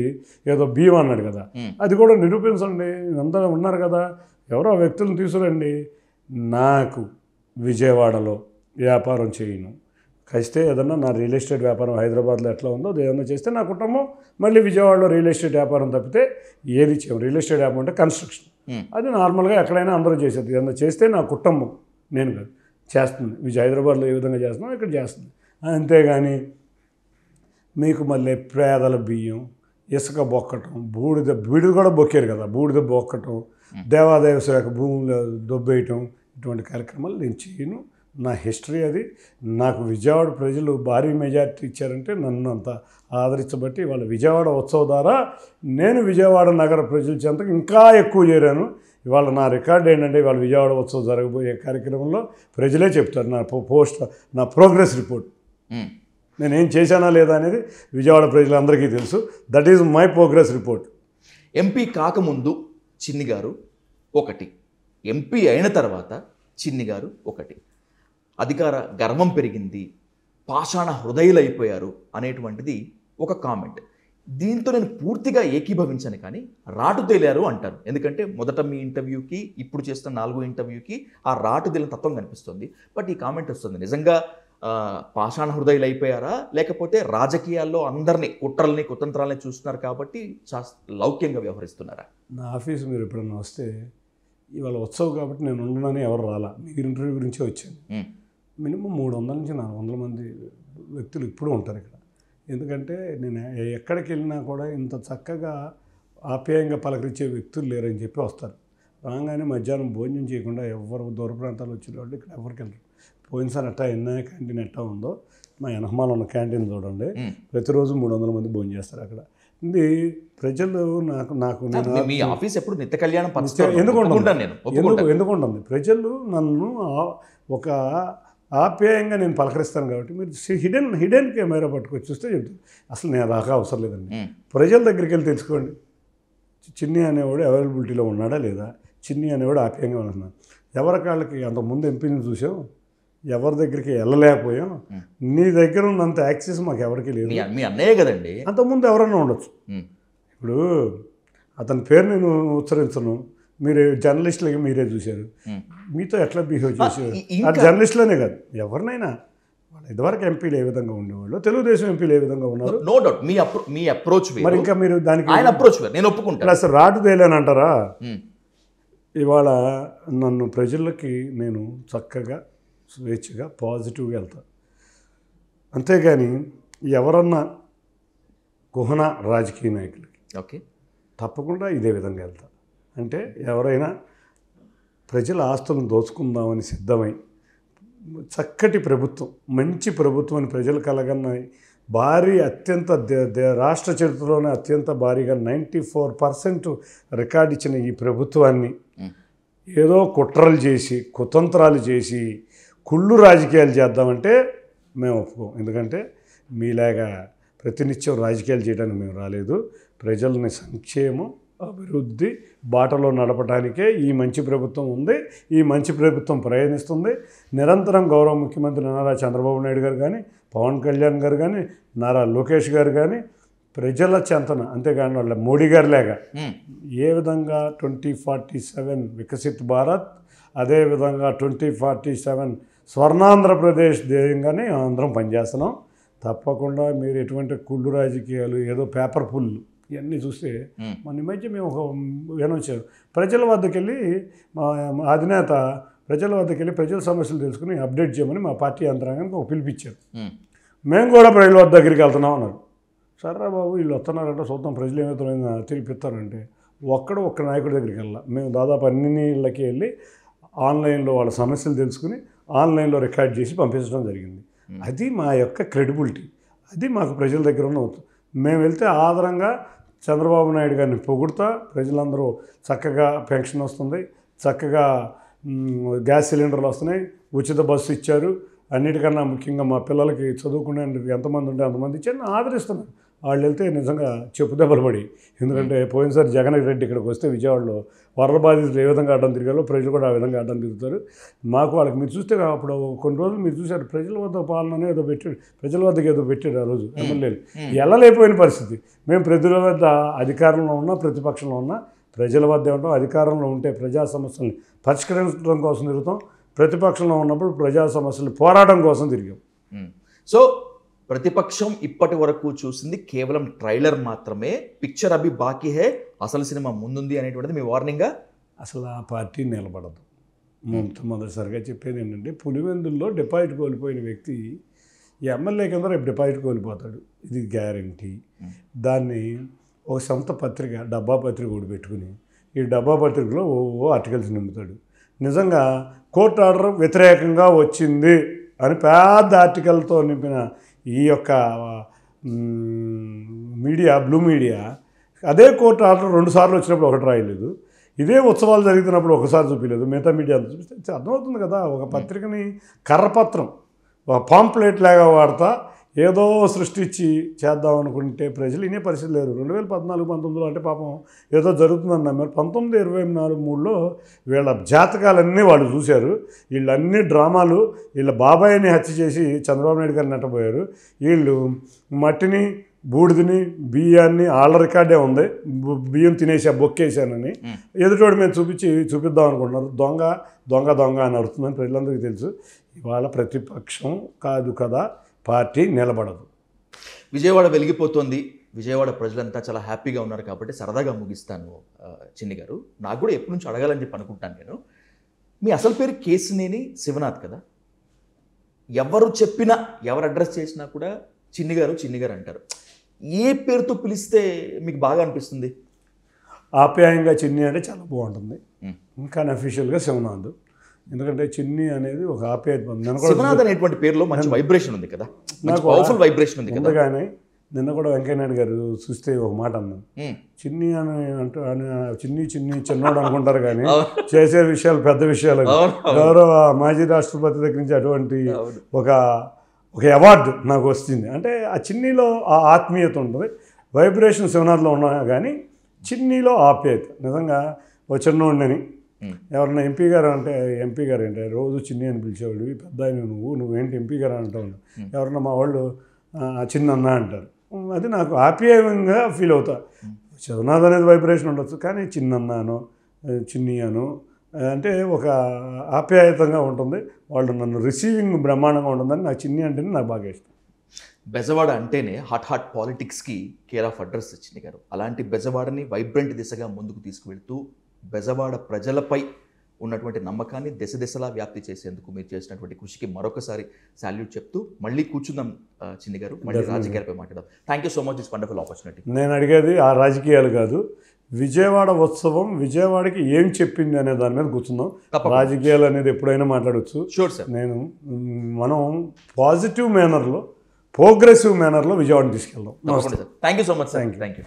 ఏదో బియ్యం అన్నాడు కదా, అది కూడా నిరూపించండి. అందరూ ఉన్నారు కదా, ఎవరో వ్యక్తులను తీసుకురండి. నాకు విజయవాడలో వ్యాపారం చేయను, కలిస్తే ఏదన్నా నా రియల్ ఎస్టేట్ వ్యాపారం హైదరాబాద్లో ఎట్లా ఉందో అది ఏదన్నా చేస్తే నా కుటుంబం మళ్ళీ విజయవాడలో రియల్ ఎస్టేట్ వ్యాపారం తప్పితే ఏది చేయము. రియల్ ఎస్టేట్ వ్యాపారం అంటే కన్స్ట్రక్షన్, అది నార్మల్గా ఎక్కడైనా అందరూ చేసేది. ఏదన్నా చేస్తే నా కుటుంబం నేను కాదు చేస్తుంది. హైదరాబాద్లో ఏ విధంగా చేస్తున్నాం ఇక్కడ చేస్తుంది. అంతేగాని మీకు మళ్ళీ పేదల బియ్యం, ఇసుక బొక్కటం, బూడిద కూడా బొక్కారు కదా, బూడిద బొక్కటం, దేవాదాయ శాఖ భూములు దొబ్బేయటం, ఇటువంటి కార్యక్రమాలు నేను చేయను. నా హిస్టరీ అది. నాకు విజయవాడ ప్రజలు భారీ మెజారిటీ ఇచ్చారంటే నన్ను అంత ఆదరించబట్టి వాళ్ళ విజయవాడ ఉత్సవం ద్వారా నేను విజయవాడ నగర ప్రజల చెంతకు ఇంకా ఎక్కువ చేరాను. ఇవాళ నా రికార్డ్ ఏంటంటే ఇవాళ విజయవాడ ఉత్సవం జరగబోయే కార్యక్రమంలో ప్రజలే చెప్తారు. నా ప్రోగ్రెస్ రిపోర్ట్ నేనేం చేశానా లేదా అనేది విజయవాడ ప్రజలందరికీ తెలుసు. That is my progress report. MP కాకముందు చిన్ని గారు ఒకటి, ఎంపీ అయిన తర్వాత చిన్ని గారు ఒకటి. అధికార గర్వం పెరిగింది, పాషాణ హృదయులైపోయారు అనేటువంటిది ఒక కామెంట్. దీంతో నేను పూర్తిగా ఏకీభవించాను, కానీ రాటు తేలారు అంటారు. ఎందుకంటే మొదట మీ ఇంటర్వ్యూకి ఇప్పుడు చేస్తున్న 4వ ఇంటర్వ్యూకి ఆ రాటు తేలిన తత్వం కనిపిస్తుంది. బట్ ఈ కామెంట్ వస్తుంది, నిజంగా పాషాణ హృదయులు అయిపోయారా, లేకపోతే రాజకీయాల్లో అందరినీ కుట్రల్ని కుతంత్రాలని చూస్తున్నారు కాబట్టి లౌక్యంగా వ్యవహరిస్తున్నారా? నా ఆఫీసు మీరు ఎప్పుడన్నా వస్తే ఇవాళ ఉత్సవం కాబట్టి నేను ఉండనని ఎవరు రాలా, మీరు ఇంటర్వ్యూ గురించే వచ్చాను. మినిమం 300 నుంచి 400 మంది వ్యక్తులు ఇప్పుడు ఉంటారు ఇక్కడ. ఎందుకంటే నేను ఎక్కడికి వెళ్ళినా కూడా ఇంత చక్కగా ఆప్యాయంగా పలకరించే వ్యక్తులు లేరని చెప్పి వస్తారు. రాగానే మధ్యాహ్నం భోజనం చేయకుండా ఎవరు దూర ప్రాంతాలు వచ్చిన వాళ్ళు ఇక్కడ ఎవరికి వెళ్ళరు. పోయినసారి అట్టా ఎన్నో క్యాంటీన్ ఎట్టా ఉందో మా వెనకమాల ఉన్న క్యాంటీన్ చూడండి, ప్రతిరోజు 300 మంది భోజనం చేస్తారు అక్కడ. ఇది ప్రజలు నాకు మీ ఆఫీస్ ఎప్పుడు నిత్య కళ్యాణం ఎందుకుంటుంది, ప్రజలు నన్ను ఒక ఆప్యాయంగా నేను పలకరిస్తాను కాబట్టి మీరు హిడెన్ కెమెరా పట్టుకొచ్చి చూస్తే చెప్తాను. అసలు నేను దాకా అవసరం లేదండి, ప్రజల దగ్గరికి వెళ్ళి తెలుసుకోండి. చిన్ని అనేవాడు అవైలబిలిటీలో ఉన్నాడా లేదా, చిన్ని అనేవాడు ఆప్యాయంగా ఉంటున్నాడు. ఎవరి కాళ్ళకి అంతకుముందు ఎంపీని చూసాం, ఎవరి దగ్గరికి వెళ్ళలేకపోయాం, నీ దగ్గర ఉన్నంత యాక్సెస్ మాకు ఎవరికి లేదు. మీ అన్నయ్య కదండి, అంతకుముందు ఎవరన్నా ఉండొచ్చు. ఇప్పుడు అతని పేరు నేను ఉచ్చరించను, మీరు జర్నలిస్టులకి మీరే చూశారు, మీతో ఎట్లా బిహేవ్ చేశారు. అది జర్నలిస్టులోనే కాదు ఎవరినైనా ఇదివరకు ఎంపీలు ఏ విధంగా ఉండేవాళ్ళు, తెలుగుదేశం ఎంపీలు ఏ విధంగా ఉన్నారు, నో డౌట్ మీ అప్రోచ్ మరి ఇంకా మీరు దానికి ఆయన అప్రోచ్ నేను ఒప్పుకుంటాను. అసలు రాటు తేలేనంటారా? ఇవాళ నన్ను ప్రజలకి నేను చక్కగా స్వేచ్ఛగా పాజిటివ్గా వెళ్తా, అంతేగాని ఎవరన్నా కుహన రాజకీయ నాయకులకి ఓకే తప్పకుండా ఇదే విధంగా వెళ్తా. అంటే ఎవరైనా ప్రజల ఆస్తులను దోచుకుందామని సిద్ధమై చక్కటి ప్రభుత్వం, మంచి ప్రభుత్వం అని ప్రజలు కలగన్న భారీ అత్యంత రాష్ట్ర చరిత్రలోనే అత్యంత భారీగా 94% రికార్డు ఇచ్చిన ఈ ప్రభుత్వాన్ని ఏదో కుట్రలు చేసి కుతంత్రాలు చేసి కుళ్ళు రాజకీయాలు చేద్దామంటే మేము ఒప్పుకోం. ఎందుకంటే మీలాగా ప్రతినిత్యం రాజకీయాలు చేయడానికి మేము రాలేదు. ప్రజల్ని సంక్షేమం అభివృద్ధి బాటలో నడపడానికే ఈ మంచి ప్రభుత్వం ఉంది. ఈ మంచి ప్రభుత్వం ప్రయాణిస్తుంది. నిరంతరం గౌరవ ముఖ్యమంత్రి నారా చంద్రబాబు నాయుడు గారు కానీ, పవన్ కళ్యాణ్ గారు కానీ, నారా లోకేష్ గారు కానీ ప్రజల చెంతన, అంతేగాని వాళ్ళ మోడీ గారి లాగా ఏ విధంగా 2047 వికసిత్ భారత్, అదేవిధంగా 2047 స్వర్ణాంధ్రప్రదేశ్ ధ్యేయంగానే అందరం పనిచేస్తున్నాం. తప్పకుండా మీరు ఎటువంటి కుళ్ళు రాజకీయాలు, ఏదో పేపర్ పుల్లు ఇవన్నీ చూస్తే మన మధ్య మేము ఒక వినొచ్చారు. ప్రజల వద్దకు వెళ్ళి మా అధినేత ప్రజల వద్దకు వెళ్ళి ప్రజల సమస్యలు తెలుసుకుని అప్డేట్ చేయమని మా పార్టీ యంత్రాంగానికి ఒక పిలిపించారు. మేము కూడా ప్రజల వద్ద దగ్గరికి వెళ్తున్నాం అన్నారు. సరే బాబు వీళ్ళు వస్తున్నారంటే చూద్దాం ప్రజలు ఏమవుతారైనా తిరిగిపిస్తారంటే ఒక్క నాయకుడి దగ్గరికి వెళ్ళాం. మేము దాదాపు అన్ని ఇళ్ళకి వెళ్ళి ఆన్లైన్లో వాళ్ళ సమస్యలు తెలుసుకుని ఆన్లైన్లో రికార్డ్ చేసి పంపించడం జరిగింది. అది మా యొక్క క్రెడిబిలిటీ, అది మాకు ప్రజల దగ్గర ఉన్న. మేము వెళ్తే ఆధారంగా చంద్రబాబు నాయుడు గారిని పొగుడుతా ప్రజలందరూ చక్కగా పెన్షన్ వస్తుంది, చక్కగా గ్యాస్ సిలిండర్లు వస్తున్నాయి, ఉచిత బస్సు ఇచ్చారు, అన్నిటికన్నా ముఖ్యంగా మా పిల్లలకి చదువుకునే ఎంతమంది ఉంటే అంతమంది ఇచ్చారు, ఆదరిస్తున్నారు. వాళ్ళు వెళ్తే నిజంగా చెప్పు దెబ్బలు పడి, ఎందుకంటే పోయినసారి జగన్ రెడ్డి ఇక్కడికి వస్తే విజయవాడలో వరద బాధితులు ఏ విధంగా అడ్డం తిరిగారో ప్రజలు కూడా ఆ విధంగా అడ్డం తిరుగుతారు. మాకు వాళ్ళకి మీరు చూస్తే అప్పుడు కొన్ని రోజులు మీరు చూశారు ప్రజల వద్ద పాలన ఏదో పెట్టాడు, ప్రజల వద్దకు ఏదో పెట్టాడు ఆ రోజు ఎమ్మెల్యేలు వెళ్ళలేకపోయిన పరిస్థితి. మేము ప్రజల వద్ద అధికారంలో ఉన్నా ప్రతిపక్షంలో ఉన్నా ప్రజల వద్ద ఉంటాం. అధికారంలో ఉంటే ప్రజా సమస్యల్ని పరిష్కరించడం కోసం తిరుగుతాం, ప్రతిపక్షంలో ఉన్నప్పుడు ప్రజా సమస్యలు పోరాటం కోసం తిరిగాం. సో ప్రతిపక్షం ఇప్పటి వరకు చూసింది కేవలం ట్రైలర్ మాత్రమే, పిక్చర్ అభి బాకీ హే, అసలు సినిమా ముందుంది అనేటువంటిది మీ వార్నింగా? అసలు ఆ పార్టీ నిలబడదు. మొదటిసారిగా చెప్పేది ఏంటంటే పులివెందుల్లో డిపాజిట్ కోల్పోయిన వ్యక్తి ఎమ్మెల్యే కింద రేపు డిపాజిట్ కోల్పోతాడు, ఇది గ్యారంటీ. దాన్ని ఒక సొంత పత్రిక డబ్బా పత్రిక ఒకటి పెట్టుకుని ఈ డబ్బా పత్రికలో ఓ ఆర్టికల్స్ నింపుతాడు. నిజంగా కోర్టు ఆర్డర్ వ్యతిరేకంగా వచ్చింది అని పెద్ద ఆర్టికల్తో నింపిన ఈ యొక్క మీడియా, బ్లూ మీడియా, అదే కోర్టు ఆర్డర్ 2 సార్లు వచ్చినప్పుడు ఒకటి రాయలేదు, ఇదే ఉత్సవాలు జరుగుతున్నప్పుడు ఒకసారి చూపించలేదు, మిగతా మీడియా చూపిస్తే అర్థమవుతుంది కదా. ఒక పత్రికని కర్రపత్రం, ఒక పాంప్లెట్ లాగా వాడతా ఏదో సృష్టించి చేద్దాం అనుకుంటే ప్రజలు వినే పరిస్థితి లేరు. 2014-19 అంటే పాపం ఏదో జరుగుతుందని నమ్మారు. 1924-23లో వీళ్ళ జాతకాలన్నీ వాళ్ళు చూశారు. వీళ్ళన్నీ డ్రామాలు, వీళ్ళ బాబాయిని హత్య చేసి చంద్రబాబు నాయుడు గారిని నెట్టబోయారు. వీళ్ళు మట్టిని, బూడిదని, బియ్యాన్ని వాళ్ళ రికార్డే ఉంది, బియ్యం తినేసా బొక్కేసానని ఎదుటోడి మీద చూపిద్దాం అనుకుంటున్నారు. దొంగ దొంగ దొంగ అని అడుగుతుందని ప్రజలందరికీ తెలుసు. ఇవాళ ప్రతిపక్షం కాదు కదా, పార్టీ నిలబడదు. విజయవాడ వెలిగిపోతుంది, విజయవాడ ప్రజలంతా చాలా హ్యాపీగా ఉన్నారు కాబట్టి సరదాగా ముగిస్తాను చిన్ని గారు. నాకు కూడా ఎప్పటి నుంచి అడగాలని చెప్పి అనుకుంటాను నేను. మీ అసలు పేరు కేశినేని శివనాథ్ కదా, ఎవరు చెప్పినా ఎవరు అడ్రస్ చేసినా కూడా చిన్ని గారు అంటారు. ఏ పేరుతో పిలిస్తే మీకు బాగా అనిపిస్తుంది? ఆప్యాయంగా చిన్ని అంటే చాలా బాగుంటుంది, ఇంకా అఫీషియల్గా శివనాథ్. ఎందుకంటే చిన్ని అనేది ఒక ఆప్యాయత. శివనాథ్ అనేటువంటి పేరులో మంచి వైబ్రేషన్ ఉంది కదా, నాకు పవర్ఫుల్ వైబ్రేషన్ ఉంది కదా. కానీ నిన్న కూడా వెంకయ్యనాయుడు గారు చూస్తే ఒక మాట అన్నాను, చిన్ని అని అంటూ చిన్ని చిన్నోడు అనుకుంటారు కానీ చేసే విషయాలు పెద్ద విషయాలు. గౌరవ మాజీ రాష్ట్రపతి దగ్గర నుంచి అటువంటి ఒక అవార్డు నాకు వస్తుంది. అంటే ఆ చిన్నిలో ఆ ఆత్మీయత ఉంటుంది, వైబ్రేషన్ శివనాథ్లో ఉన్నా కానీ చిన్నిలో ఆప్యాయత. నిజంగా ఓ చిన్నోడిని ఎవరన్నా ఎంపీ గారు అంటే ఎంపీ గారు ఏంటి రోజు చిన్ని అని పిలిచేవాడు, పెద్ద ఆయన నువ్వేంటి ఎంపీ గారు అంటావు. ఎవరన్నా మా వాళ్ళు చిన్నన్న అంటారు, అది నాకు ఆప్యాయంగా ఫీల్ అవుతా. శివనాథ్ అనేది వైబ్రేషన్ ఉండొచ్చు కానీ చిన్నన్నాను, చిన్ని అను, అంటే ఒక ఆప్యాయతంగా ఉంటుంది, వాళ్ళు నన్ను రిసీవింగ్ బ్రహ్మాండంగా ఉంటుందని నాకు చిన్ని అంటేనే నాకు బాగా ఇష్టం. బెజవాడ అంటేనే హాట్ పాలిటిక్స్కి కేర్ ఆఫ్ అడ్రస్ చిన్ని గారు. అలాంటి బెజవాడని వైబ్రెంట్ దిశగా ముందుకు తీసుకువెళ్తూ బెజవాడ ప్రజలపై ఉన్నటువంటి నమ్మకాన్ని దిశలా వ్యాప్తి చేసేందుకు మీరు చేసినటువంటి కృషికి మరొకసారి సాల్యూట్ చెప్తూ మళ్ళీ కూర్చుందాం చిన్ని గారు, మళ్ళీ రాజకీయాలపై మాట్లాడదాం. Thank you so much, this wonderful opportunity. నేను అడిగేది ఆ రాజకీయాలు కాదు, విజయవాడ ఉత్సవం విజయవాడకి ఏం చెప్పింది అనే దాని మీద కూర్చుందాం. రాజకీయాలు అనేది ఎప్పుడైనా మాట్లాడవచ్చు. Sure sir. మనం పాజిటివ్ మేనర్లో, ప్రోగ్రెసివ్ మేనర్లో విజయవాడని తీసుకెళ్దాం. Thank you so much sir. Thank you.